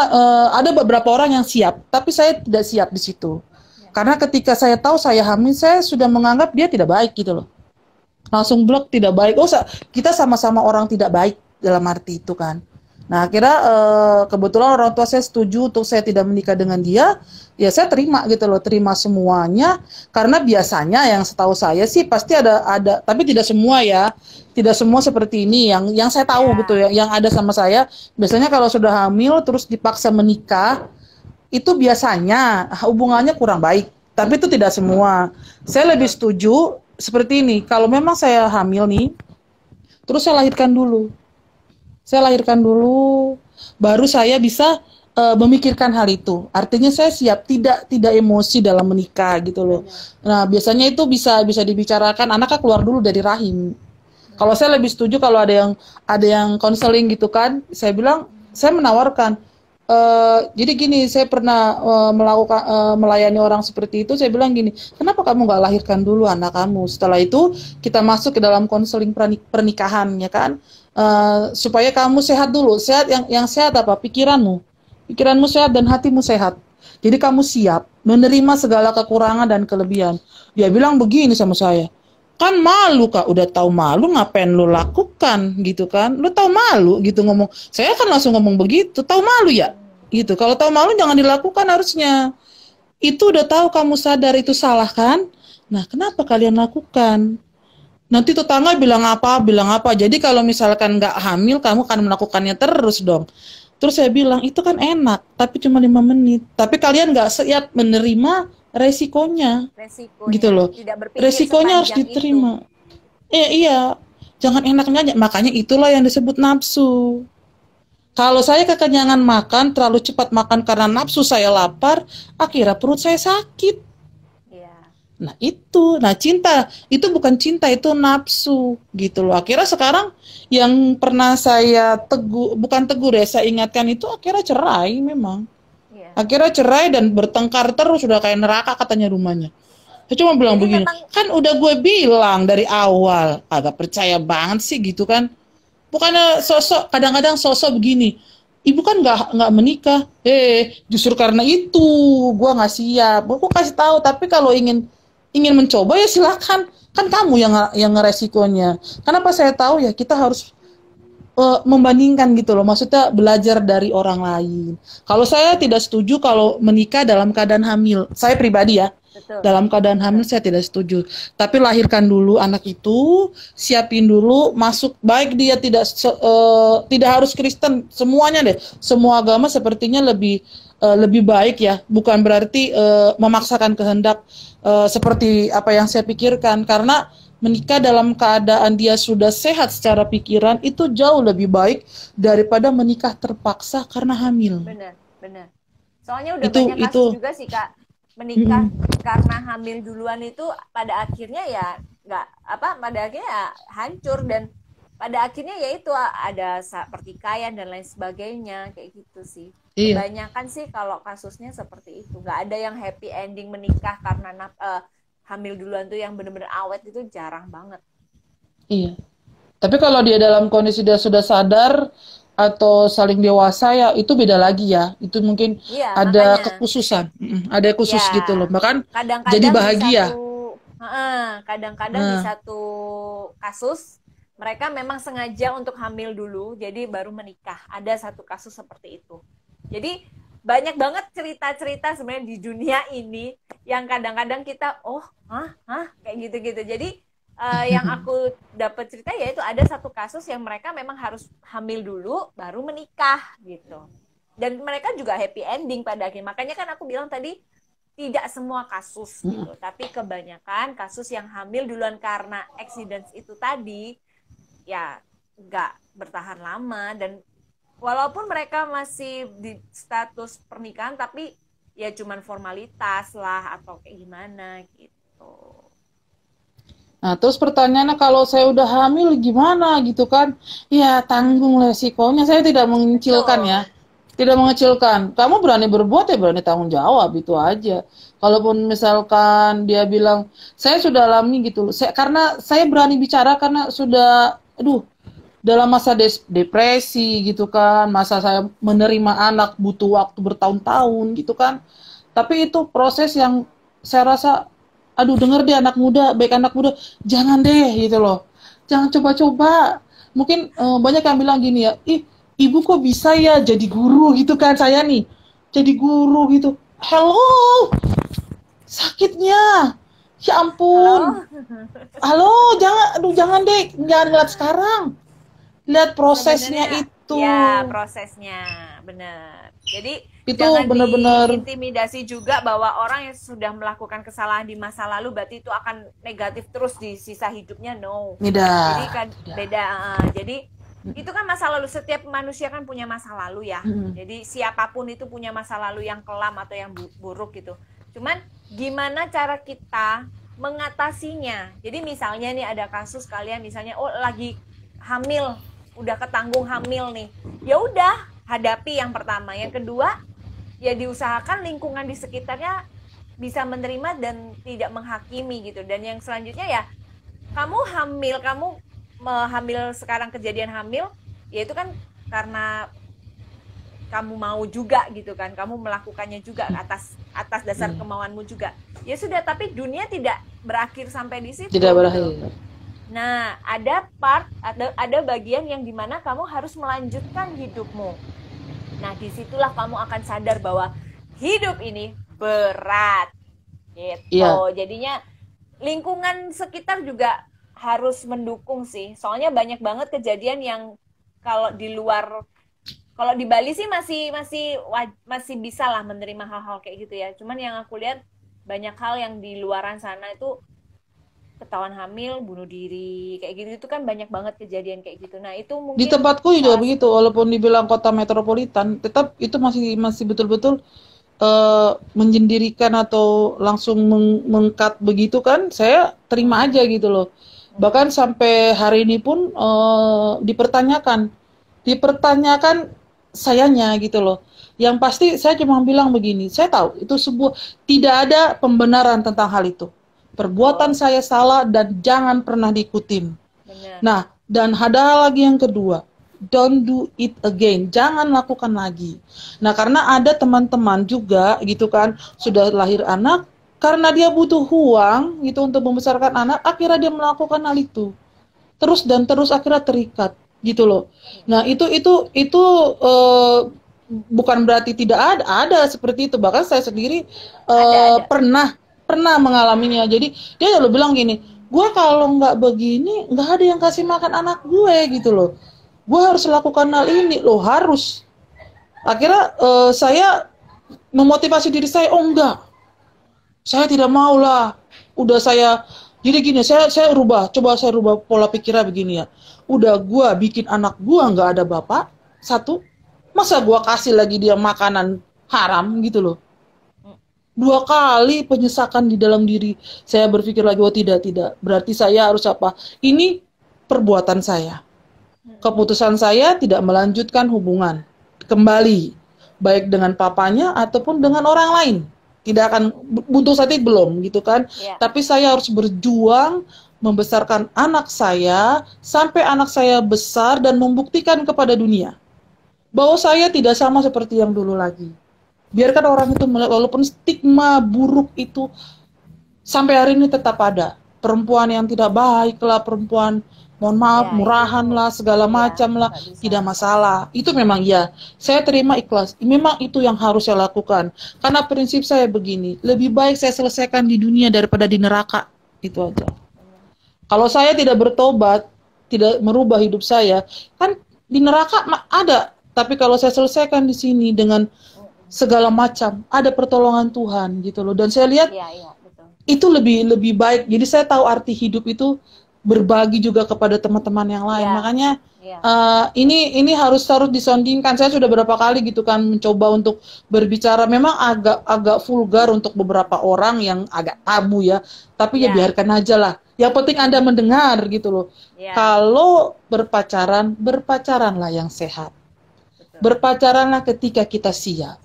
Speaker 2: ada beberapa orang yang siap, tapi saya tidak siap di situ. Karena ketika saya tahu saya hamil, saya sudah menganggap dia tidak baik gitu loh. Langsung blok, tidak baik. Oh, kita sama-sama orang tidak baik dalam arti itu kan. Nah, akhirnya kebetulan orang tua saya setuju untuk saya tidak menikah dengan dia. Ya saya terima gitu loh, terima semuanya. Karena biasanya yang setahu saya sih pasti ada, tapi tidak semua ya. Tidak semua seperti ini. Yang saya tahu gitu ya, yang ada sama saya. Biasanya kalau sudah hamil terus dipaksa menikah, itu biasanya hubungannya kurang baik. Tapi itu tidak semua. Saya lebih setuju seperti ini. Kalau memang saya hamil nih, terus saya lahirkan dulu. Saya lahirkan dulu, baru saya bisa memikirkan hal itu. Artinya saya siap, tidak emosi dalam menikah gitu loh. Nah, biasanya itu bisa dibicarakan, anaknya keluar dulu dari rahim. Kalau saya lebih setuju kalau ada yang konseling gitu kan, saya bilang, saya menawarkan. Jadi gini, saya pernah melayani orang seperti itu. Saya bilang gini, kenapa kamu nggak lahirkan dulu anak kamu? Setelah itu kita masuk ke dalam konseling pernikahan, ya kan? Supaya kamu sehat dulu. Sehat yang sehat apa? Pikiranmu sehat dan hatimu sehat. Jadi kamu siap menerima segala kekurangan dan kelebihan. Dia bilang begini sama saya, kan malu Kak, udah tahu malu ngapain lu lakukan gitu kan? Lu tahu malu gitu ngomong. Saya kan langsung ngomong begitu, tahu malu ya? Gitu. Kalau tahu malu jangan dilakukan harusnya. Itu udah tahu kamu sadar itu salah kan? Nah, kenapa kalian lakukan? Nanti tetangga bilang apa. Jadi kalau misalkan nggak hamil, kamu akan melakukannya terus dong. Terus saya bilang, itu kan enak, tapi cuma 5 menit. Tapi kalian nggak siap menerima resikonya. Gitu loh. Resikonya harus diterima. Iya. Jangan enaknya aja. Makanya itulah yang disebut nafsu. Kalau saya kekenyangan makan, terlalu cepat makan karena nafsu saya lapar, akhirnya perut saya sakit. Nah itu, cinta itu bukan cinta, itu nafsu gitu loh. Akhirnya sekarang yang pernah saya bukan tegur ya, saya ingatkan itu akhirnya cerai memang. Akhirnya cerai dan bertengkar terus, sudah kayak neraka katanya rumahnya. Saya cuma bilang begini, kan udah gue bilang dari awal, agak percaya banget sih gitu kan. Bukannya kadang-kadang sosok begini, ibu kan nggak menikah, justru karena itu gue nggak siap. Gue kasih tahu, tapi kalau ingin mencoba ya silakan, kan kamu yang ngeresikonya. Kenapa saya tahu ya, kita harus membandingkan gitu loh, maksudnya belajar dari orang lain. Kalau saya tidak setuju kalau menikah dalam keadaan hamil, saya pribadi ya. Betul. Dalam keadaan hamil saya tidak setuju. Tapi lahirkan dulu anak itu, siapin dulu, masuk, baik dia tidak harus Kristen, semuanya deh, semua agama sepertinya lebih baik ya. Bukan berarti memaksakan kehendak seperti apa yang saya pikirkan, karena menikah dalam keadaan dia sudah sehat secara pikiran itu jauh lebih baik daripada menikah terpaksa karena hamil.
Speaker 1: Benar. Soalnya udah banyak kasus juga sih Kak, menikah karena hamil duluan itu pada akhirnya ya pada akhirnya ya hancur, dan pada akhirnya ya itu ada pertikaian dan lain sebagainya kayak gitu sih. Kebanyakan sih kalau kasusnya seperti itu, nggak ada yang happy ending menikah karena hamil duluan tuh yang benar-benar awet, itu jarang banget. Iya.
Speaker 2: Tapi kalau dia dalam kondisi dia sudah sadar atau saling dewasa ya itu beda lagi ya. Itu mungkin ada makanya kekhususan, ada khusus gitu loh. Bahkan jadi bahagia.
Speaker 1: Kadang-kadang di satu kasus mereka memang sengaja untuk hamil dulu, jadi baru menikah. Ada satu kasus seperti itu. Jadi banyak banget cerita-cerita sebenarnya di dunia ini yang kadang-kadang kita kayak gitu-gitu. Jadi yang aku dapat cerita ya itu ada satu kasus yang mereka memang harus hamil dulu baru menikah gitu. Dan mereka juga happy ending pada akhirnya. Makanya kan aku bilang tadi tidak semua kasus gitu, tapi kebanyakan kasus yang hamil duluan karena accidents itu tadi ya nggak bertahan lama, dan walaupun mereka masih di status pernikahan tapi ya cuman formalitas lah atau kayak gimana gitu.
Speaker 2: Nah terus pertanyaannya, kalau saya udah hamil gimana gitu kan? Ya tanggung resikonya. Saya tidak mengecilkan ya, tidak mengecilkan. Kamu berani berbuat ya berani tanggung jawab, itu aja. Kalaupun misalkan dia bilang saya sudah alami gitu loh, karena saya berani bicara karena sudah dalam masa depresi gitu kan, masa saya menerima anak butuh waktu bertahun-tahun gitu kan. Tapi itu proses yang saya rasa, aduh denger deh anak muda, baik anak muda, jangan deh gitu loh. Jangan coba-coba. Mungkin banyak yang bilang gini ya, ih ibu kok bisa ya jadi guru gitu kan, saya nih jadi guru gitu. Hello, sakitnya. Ya ampun.
Speaker 1: Halo.
Speaker 2: Halo, jangan, aduh jangan deh, jangan lihat sekarang. Lihat prosesnya
Speaker 1: Sebenarnya
Speaker 2: itu.
Speaker 1: ya prosesnya benar. Jadi
Speaker 2: Itu
Speaker 1: jangan
Speaker 2: bener-bener,
Speaker 1: diintimidasi juga bahwa orang yang sudah melakukan kesalahan di masa lalu berarti itu akan negatif terus di sisa hidupnya. No. Jadi
Speaker 2: tidak,
Speaker 1: kan
Speaker 2: tidak.
Speaker 1: beda. Jadi itu kan masa lalu, setiap manusia kan punya masa lalu ya.
Speaker 2: Mm-mm.
Speaker 1: Jadi siapapun itu punya masa lalu yang kelam atau yang buruk gitu. Cuman gimana cara kita mengatasinya. Jadi misalnya nih ada kasus kalian misalnya lagi hamil, udah ketanggung hamil nih, ya udah hadapi yang pertama. Yang kedua ya diusahakan lingkungan di sekitarnya bisa menerima dan tidak menghakimi gitu. Dan yang selanjutnya ya kamu hamil sekarang, kejadian hamil ya itu kan karena kamu mau juga gitu kan, kamu melakukannya juga atas dasar kemauanmu juga, ya sudah. Tapi dunia tidak berakhir sampai di situ
Speaker 2: Tidak
Speaker 1: gitu.
Speaker 2: berakhir.
Speaker 1: Nah, ada bagian yang dimana kamu harus melanjutkan hidupmu. Nah, disitulah kamu akan sadar bahwa hidup ini berat, gitu.
Speaker 2: Iya.
Speaker 1: Jadinya lingkungan sekitar juga harus mendukung sih. Soalnya banyak banget kejadian yang kalau di Bali sih masih bisa lah menerima hal-hal kayak gitu ya. Cuman yang aku lihat banyak hal yang di luaran sana itu ketahuan hamil, bunuh diri, kayak gitu itu kan banyak banget kejadian kayak gitu. Nah, itu
Speaker 2: Di
Speaker 1: mungkin
Speaker 2: tempatku juga
Speaker 1: salah.
Speaker 2: begitu, walaupun dibilang kota metropolitan, tetap itu masih masih betul-betul menjendirikan atau langsung mengkat begitu kan, saya terima aja gitu loh. Bahkan sampai hari ini pun dipertanyakan sayanya gitu loh. Yang pasti saya cuma bilang begini, saya tahu itu tidak ada pembenaran tentang hal itu. Perbuatan saya salah dan jangan pernah diikutin.
Speaker 1: Benar.
Speaker 2: Nah, dan ada lagi yang kedua, don't do it again, jangan lakukan lagi. Nah, karena ada teman-teman juga gitu kan, sudah lahir anak, karena dia butuh uang gitu untuk membesarkan anak, akhirnya dia melakukan hal itu. Terus dan terus akhirnya terikat gitu loh. Nah, itu bukan berarti tidak ada seperti itu. Bahkan saya sendiri
Speaker 1: Ada.
Speaker 2: pernah mengalaminya. Jadi dia selalu bilang gini, gue kalau nggak begini nggak ada yang kasih makan anak gue gitu loh. Gue harus lakukan hal ini loh, harus. Akhirnya saya memotivasi diri saya, oh enggak, saya tidak mau lah. Udah saya, jadi gini, coba saya rubah pola pikirnya begini ya. Udah gua bikin anak gua nggak ada bapak, satu, masa gua kasih lagi dia makanan haram gitu loh. Dua kali penyesakan di dalam diri. Saya berpikir lagi, oh tidak. Berarti saya harus apa? Ini perbuatan saya. Keputusan saya tidak melanjutkan hubungan kembali, baik dengan papanya ataupun dengan orang lain. Tidak akan, untuk saat ini belum gitu kan.
Speaker 1: Ya.
Speaker 2: Tapi saya harus berjuang membesarkan anak saya sampai anak saya besar dan membuktikan kepada dunia bahwa saya tidak sama seperti yang dulu lagi. Biarkan orang itu melihat, walaupun stigma buruk itu sampai hari ini tetap ada. Perempuan yang tidak baik lah, perempuan mohon maaf,
Speaker 1: Ya,
Speaker 2: murahan
Speaker 1: itu.
Speaker 2: lah, segala
Speaker 1: Ya,
Speaker 2: macam lah,
Speaker 1: nggak bisa.
Speaker 2: tidak masalah. Itu memang ya, saya terima ikhlas. Memang itu yang harus saya lakukan. Karena prinsip saya begini, lebih baik saya selesaikan di dunia daripada di neraka. Itu aja. Kalau saya tidak bertobat, tidak merubah hidup saya, kan di neraka ada. Tapi kalau saya selesaikan di sini dengan segala macam, ada pertolongan Tuhan gitu loh. Dan saya lihat
Speaker 1: Iya, betul.
Speaker 2: itu lebih baik. Jadi saya tahu arti hidup itu berbagi juga kepada teman-teman yang lain.
Speaker 1: Ya.
Speaker 2: Makanya
Speaker 1: Ya.
Speaker 2: ini harus disondingkan. Saya sudah berapa kali gitu kan mencoba untuk berbicara. Memang agak vulgar untuk beberapa orang yang agak tabu ya. Tapi ya biarkan aja lah. Yang penting Anda mendengar gitu loh.
Speaker 1: Ya.
Speaker 2: Kalau berpacaranlah yang sehat.
Speaker 1: Betul.
Speaker 2: Berpacaranlah ketika kita siap.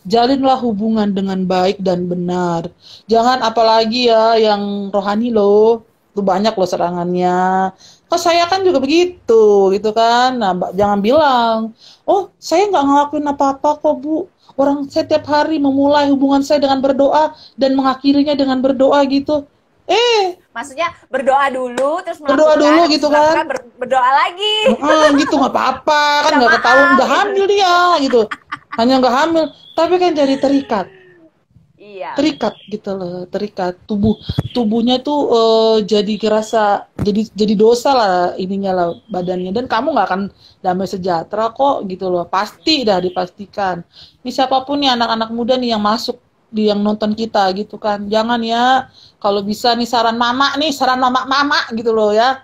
Speaker 2: Jalinlah hubungan dengan baik dan benar. Jangan apalagi ya yang rohani loh. Itu banyak loh serangannya. Kok saya kan juga begitu gitu kan. Nah, jangan bilang, oh saya nggak ngelakuin apa-apa kok Bu. Orang saya tiap hari memulai hubungan saya dengan berdoa dan mengakhirinya dengan berdoa gitu.
Speaker 1: Maksudnya berdoa dulu, terus
Speaker 2: Berdoa
Speaker 1: melakukan,
Speaker 2: dulu
Speaker 1: habis
Speaker 2: gitu
Speaker 1: melakukan
Speaker 2: kan.
Speaker 1: berdoa lagi.
Speaker 2: Gitu nggak apa-apa kan,
Speaker 1: Minta
Speaker 2: nggak ketahuan
Speaker 1: maaf.
Speaker 2: udah hamil dia gitu. Hanya nggak hamil, tapi kan jadi terikat.
Speaker 1: Iya,
Speaker 2: Terikat gitu loh, terikat tubuhnya tuh jadi kerasa, jadi dosa lah ininya lah badannya, dan kamu nggak akan damai sejahtera kok gitu loh, pasti dah dipastikan. Ini siapapun nih anak-anak muda nih yang masuk, di yang nonton kita gitu kan, jangan ya, kalau bisa nih saran mama gitu loh ya,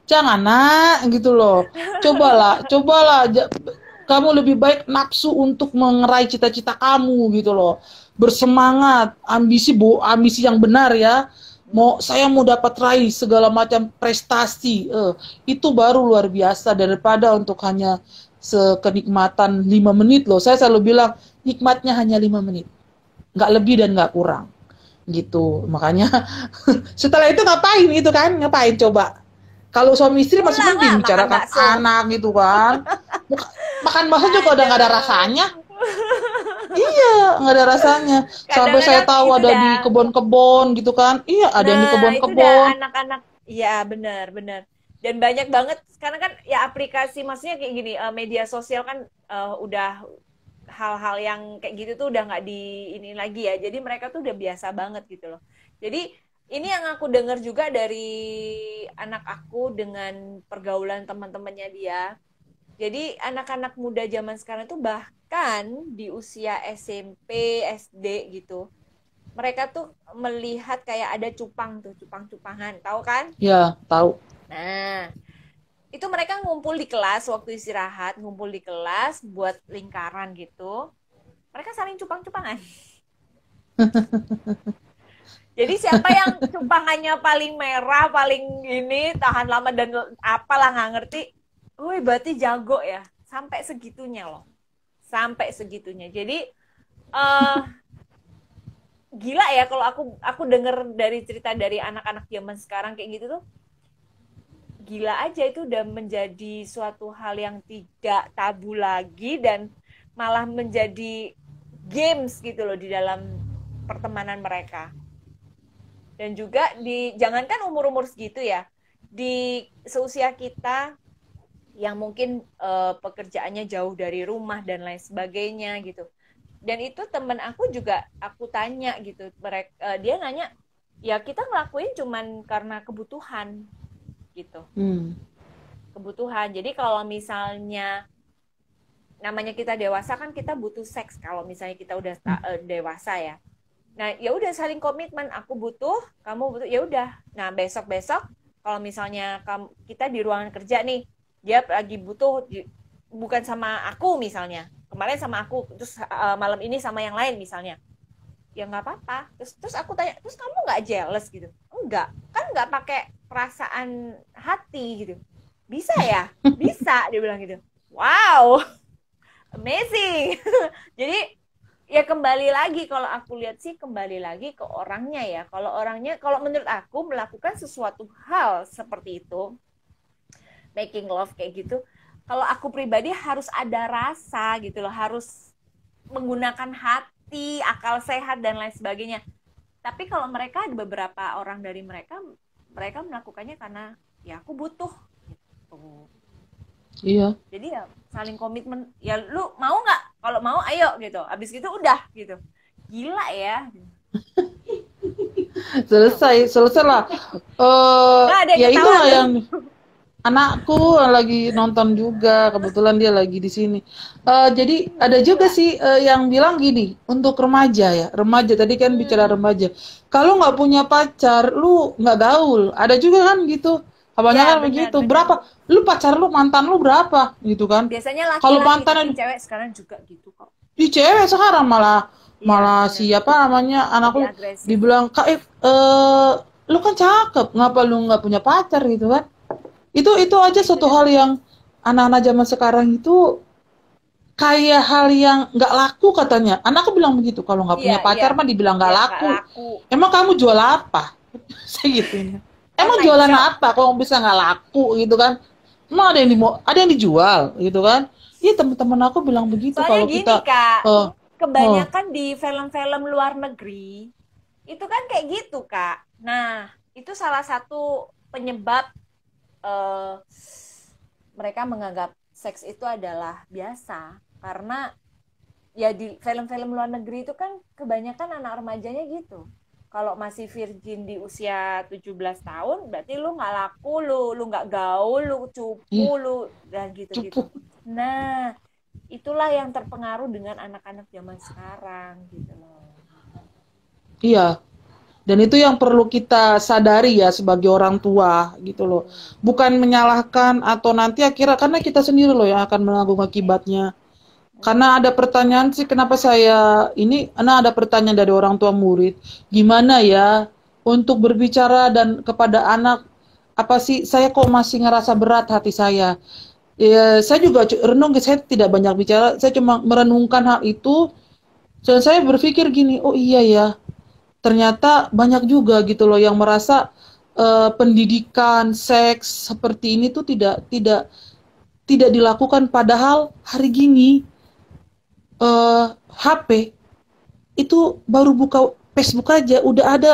Speaker 2: jangan nak gitu loh, cobalah kamu lebih baik nafsu untuk mengerai cita-cita kamu gitu loh, bersemangat, ambisi yang benar ya, saya mau dapat raih segala macam prestasi, itu baru luar biasa daripada untuk hanya sekenikmatan 5 menit loh. Saya selalu bilang nikmatnya hanya 5 menit, nggak lebih dan nggak kurang gitu. Makanya setelah itu ngapain coba, kalau suami istri masih
Speaker 1: pulang lah
Speaker 2: mending
Speaker 1: makan
Speaker 2: bicarakan
Speaker 1: bakso.
Speaker 2: anak gitu kan. Makan bakso juga udah nggak ada rasanya. Iya, nggak ada rasanya. Sampai saya
Speaker 1: Kadang-kadang
Speaker 2: tahu
Speaker 1: itu
Speaker 2: ada di
Speaker 1: dah.
Speaker 2: kebun-kebun gitu kan. Iya, ada yang di
Speaker 1: Nah, itu udah
Speaker 2: kebun-kebun.
Speaker 1: anak-anak. Iya, benar-benar. Dan banyak banget karena kan ya aplikasi, maksudnya kayak gini, media sosial kan udah hal-hal yang kayak gitu tuh udah nggak di ini lagi ya. Jadi mereka tuh udah biasa banget gitu loh. Jadi ini yang aku dengar juga dari anak aku dengan pergaulan teman-temannya dia. Jadi anak-anak muda zaman sekarang tuh bahkan di usia SMP, SD gitu, mereka tuh melihat kayak ada cupang tuh, cupang-cupangan, tahu kan?
Speaker 2: Ya, tahu.
Speaker 1: Nah, itu mereka ngumpul di kelas waktu istirahat, ngumpul di kelas buat lingkaran gitu. Mereka saling cupang-cupangan. Jadi siapa yang cupangannya paling merah, paling ini, tahan lama dan apalah nggak ngerti. Wih, berarti jago ya. Sampai segitunya loh. Sampai segitunya. Jadi gila ya kalau aku denger dari cerita dari anak-anak zaman sekarang kayak gitu tuh, gila aja, itu udah menjadi suatu hal yang tidak tabu lagi dan malah menjadi games gitu loh di dalam pertemanan mereka. Dan juga jangankan umur-umur segitu ya, di seusia kita yang mungkin pekerjaannya jauh dari rumah dan lain sebagainya gitu. Dan itu temen aku juga aku tanya gitu, dia nanya, ya kita ngelakuin cuman karena kebutuhan gitu. Kebutuhan. Jadi kalau misalnya namanya kita dewasa kan kita butuh seks kalau misalnya kita udah dewasa ya. Nah, ya udah saling komitmen, aku butuh, kamu butuh, ya udah. Nah, besok-besok kalau misalnya kita di ruangan kerja nih, dia lagi butuh bukan sama aku misalnya. Kemarin sama aku, terus malam ini sama yang lain misalnya. Ya nggak apa-apa. Terus aku tanya, terus kamu nggak jealous gitu? Enggak, kan nggak pakai perasaan hati gitu. Bisa ya? Bisa, dia bilang gitu. Wow, amazing. Jadi ya kembali lagi, kalau aku lihat sih kembali lagi ke orangnya ya. Kalau menurut aku melakukan sesuatu hal seperti itu, making love kayak gitu, kalau aku pribadi harus ada rasa gitu loh, harus menggunakan hati, akal sehat dan lain sebagainya. Tapi kalau mereka, ada beberapa orang dari mereka melakukannya karena ya aku butuh gitu.
Speaker 2: Iya.
Speaker 1: Jadi ya saling komitmen, ya lu mau nggak? Kalau mau ayo gitu. Abis gitu udah gitu. Gila ya.
Speaker 2: Selesai lah. Ya itulah yang anakku lagi nonton juga, kebetulan dia lagi di sini. Jadi ada juga sih yang bilang gini, untuk remaja tadi kan bicara remaja. Kalau nggak punya pacar, lu nggak gaul. Ada juga kan gitu. Kebanyakan begitu. Berapa? Lu pacar lu, mantan lu berapa? Gitu kan.
Speaker 1: Biasanya laki-laki,
Speaker 2: kalau mantan,
Speaker 1: tapi cewek sekarang juga gitu kok.
Speaker 2: Di cewek sekarang malah siapa namanya, anakku dibilang, "Kak, lu kan cakep, ngapa lu nggak punya pacar?" gitu kan. Itu aja suatu hal yang anak-anak zaman sekarang itu kayak hal yang nggak laku katanya. Anakku bilang begitu, kalau nggak punya pacar mah dibilang nggak laku. Emang kamu jual apa? Saya gitunya. Emang jualan apa kalau bisa nggak laku gitu kan? Emang ada yang dijual gitu kan? Iya, teman-teman aku bilang begitu.
Speaker 1: Soalnya
Speaker 2: kalau
Speaker 1: gini,
Speaker 2: kita
Speaker 1: Kak,
Speaker 2: Oh,
Speaker 1: kebanyakan di film-film luar negeri itu kan kayak gitu, Kak. Nah, itu salah satu penyebab eh, mereka menganggap seks itu adalah biasa karena ya di film-film luar negeri itu kan kebanyakan anak remajanya gitu. Kalau masih virgin di usia 17 tahun, berarti lu nggak laku, lu nggak gaul, lu cupu,
Speaker 2: iya,
Speaker 1: lu dan gitu-gitu.
Speaker 2: cupu.
Speaker 1: Nah, itulah yang terpengaruh dengan anak-anak zaman sekarang gitu loh.
Speaker 2: Iya. Dan itu yang perlu kita sadari ya sebagai orang tua gitu loh.
Speaker 1: Hmm.
Speaker 2: Bukan menyalahkan atau nanti akhirnya karena kita sendiri loh yang akan menanggung akibatnya. Karena ada pertanyaan sih kenapa saya ini, karena ada pertanyaan dari orang tua murid, gimana ya untuk berbicara dan kepada anak apa sih saya kok masih ngerasa berat hati saya. Ya, saya juga renung, saya tidak banyak bicara, saya cuma merenungkan hal itu dan saya berpikir gini, oh iya ya, ternyata banyak juga gitu loh yang merasa pendidikan seks seperti ini tuh tidak dilakukan padahal hari gini HP itu baru buka Facebook aja udah ada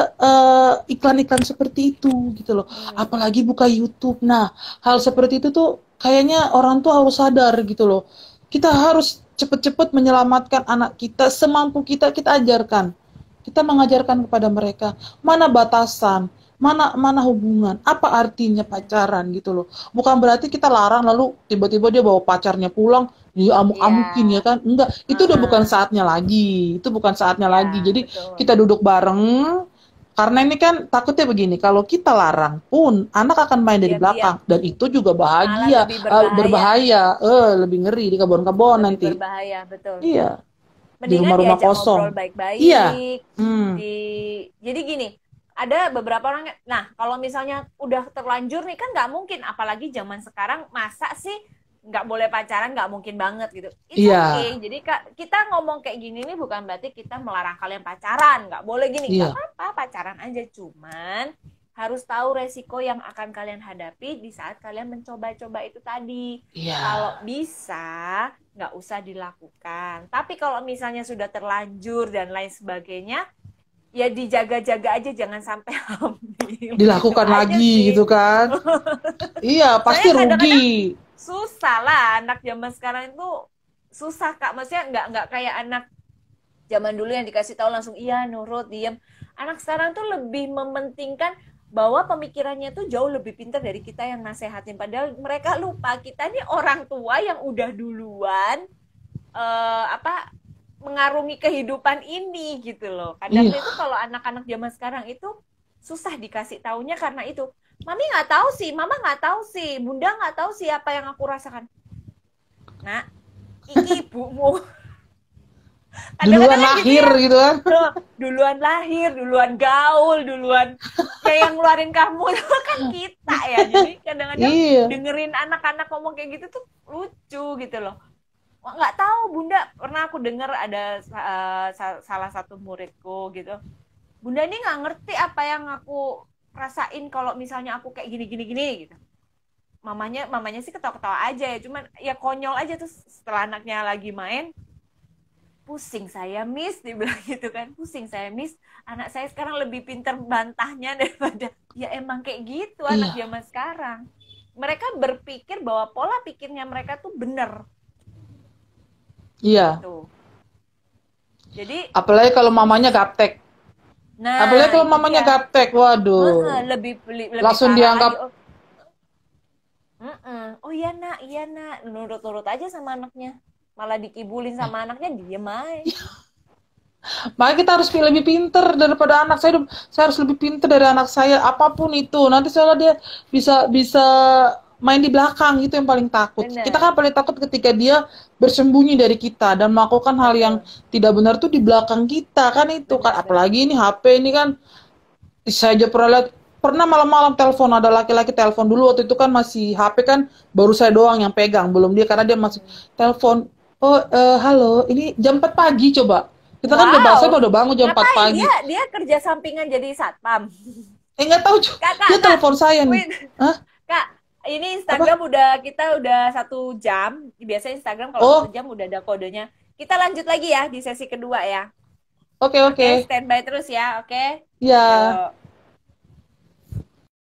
Speaker 2: iklan-iklan seperti itu gitu loh.
Speaker 1: Hmm.
Speaker 2: Apalagi buka YouTube. Nah, hal seperti itu tuh kayaknya orang tua harus sadar gitu loh. Kita harus cepet-cepet menyelamatkan anak kita semampu kita kita ajarkan. Kita mengajarkan kepada mereka mana batasan, mana mana hubungan, apa artinya pacaran gitu loh. Bukan berarti kita larang lalu tiba-tiba dia bawa pacarnya pulang, dia
Speaker 1: Iya,
Speaker 2: amuk-amukin ya kan? Enggak, itu udah bukan
Speaker 1: heeh.
Speaker 2: saatnya lagi. Itu bukan saatnya
Speaker 1: Iya,
Speaker 2: lagi. Jadi
Speaker 1: betul.
Speaker 2: kita duduk bareng karena ini kan takutnya begini, kalau kita larang pun anak akan main dari
Speaker 1: Diam-diam,
Speaker 2: belakang dan itu juga
Speaker 1: malah
Speaker 2: bahagia,
Speaker 1: lebih berbahaya,
Speaker 2: berbahaya, lebih ngeri di kebon-kebon
Speaker 1: lebih
Speaker 2: nanti.
Speaker 1: berbahaya, betul.
Speaker 2: Iya, di
Speaker 1: Mendingan
Speaker 2: rumah-rumah
Speaker 1: diajak
Speaker 2: kosong.
Speaker 1: ngobrol
Speaker 2: Iya.
Speaker 1: baik-baik.
Speaker 2: Hmm.
Speaker 1: Di Jadi gini, ada beberapa orang, nah kalau misalnya udah terlanjur nih kan nggak mungkin, apalagi zaman sekarang masa sih nggak boleh pacaran, nggak mungkin banget gitu. It's
Speaker 2: Iya.
Speaker 1: okay. Jadi Kak, kita ngomong kayak gini nih bukan berarti kita melarang kalian pacaran, nggak boleh gini, nggak
Speaker 2: Iya.
Speaker 1: apa-apa pacaran aja, cuman harus tahu resiko yang akan kalian hadapi di saat kalian mencoba-coba itu tadi.
Speaker 2: Iya.
Speaker 1: Kalau bisa nggak usah dilakukan. Tapi kalau misalnya sudah terlanjur dan lain sebagainya, ya dijaga-jaga aja jangan sampai hamil. Gitu
Speaker 2: Dilakukan
Speaker 1: aja
Speaker 2: lagi
Speaker 1: sih.
Speaker 2: gitu kan. Iya, pasti
Speaker 1: Soalnya kadang-kadang
Speaker 2: rugi.
Speaker 1: susah lah anak zaman sekarang itu susah Kak. Maksudnya nggak kayak anak zaman dulu yang dikasih tahu langsung iya nurut diam. Anak sekarang tuh lebih mementingkan bahwa pemikirannya tuh jauh lebih pintar dari kita yang nasehatin. Padahal mereka lupa kita nih orang tua yang udah duluan apa mengarungi kehidupan ini gitu loh. Kadang
Speaker 2: Iya.
Speaker 1: itu kalau anak-anak zaman sekarang itu susah dikasih taunya karena itu. Mami nggak tahu sih, mama nggak tahu sih, bunda nggak tahu sih apa yang aku rasakan. Nah, iki ibumu.
Speaker 2: Duluan
Speaker 1: Kadang-kadang kan gitu
Speaker 2: lahir
Speaker 1: ya.
Speaker 2: gitu kan.
Speaker 1: Duluan lahir, duluan gaul, duluan ya yang ngeluarin kamu itu kan kita ya. Jadi kadang-kadang
Speaker 2: Iya.
Speaker 1: dengerin anak-anak ngomong kayak gitu tuh lucu gitu loh. Nggak tahu bunda, pernah aku dengar ada salah satu muridku gitu, bunda ini nggak ngerti apa yang aku rasain kalau misalnya aku kayak gini gini gini gitu. Mamanya sih ketawa-ketawa aja ya, cuman ya konyol aja tuh. Setelah anaknya lagi main, pusing saya miss, dibilang gitu kan, pusing saya miss, anak saya sekarang lebih pintar bantahnya daripada ya emang kayak gitu anak
Speaker 2: Iya.
Speaker 1: zaman sekarang. Mereka berpikir bahwa pola pikirnya mereka tuh bener
Speaker 2: Iya.
Speaker 1: gitu. Jadi,
Speaker 2: Apalagi kalau mamanya gaptek. Apalagi
Speaker 1: nah
Speaker 2: kalau
Speaker 1: itu
Speaker 2: mamanya
Speaker 1: dia.
Speaker 2: gaptek. Waduh.
Speaker 1: Lebih
Speaker 2: Langsung
Speaker 1: parah lagi.
Speaker 2: dianggap
Speaker 1: Oh, oh iya nak, nurut-nurut aja sama anaknya. Malah dikibulin sama anaknya, diem aja.
Speaker 2: makanya kita harus lebih pinter daripada anak saya. Saya harus lebih pinter dari anak saya apapun itu. Nanti soalnya dia bisa bisa main di belakang itu yang paling takut. Kita kan
Speaker 1: Bener,
Speaker 2: paling takut ketika dia bersembunyi dari kita dan melakukan hal yang
Speaker 1: betul.
Speaker 2: tidak benar tuh di belakang kita kan itu kan.
Speaker 1: Bener.
Speaker 2: Apalagi ini HP ini kan saya aja pernah lihat pernah malam-malam telepon ada laki-laki telepon dulu waktu itu kan masih HP kan baru saya doang yang pegang belum dia karena dia masih telepon oh halo ini jam 4 pagi coba kita kan udah bahasa
Speaker 1: Wow,
Speaker 2: udah bangun jam 4
Speaker 1: ngapain
Speaker 2: pagi
Speaker 1: dia kerja sampingan jadi satpam?
Speaker 2: nggak tahu
Speaker 1: Kak,
Speaker 2: dia
Speaker 1: kak, kak,
Speaker 2: telepon saya nih
Speaker 1: wait,
Speaker 2: Hah?
Speaker 1: kak, ini
Speaker 2: Apa
Speaker 1: Instagram kita udah 1 jam. Biasanya Instagram kalau
Speaker 2: oh
Speaker 1: 1 jam udah ada kodenya. Kita lanjut lagi ya di sesi kedua ya.
Speaker 2: Oke,
Speaker 1: Oke,
Speaker 2: oke.
Speaker 1: standby terus ya. Oke.
Speaker 2: Ya.
Speaker 1: Yuk.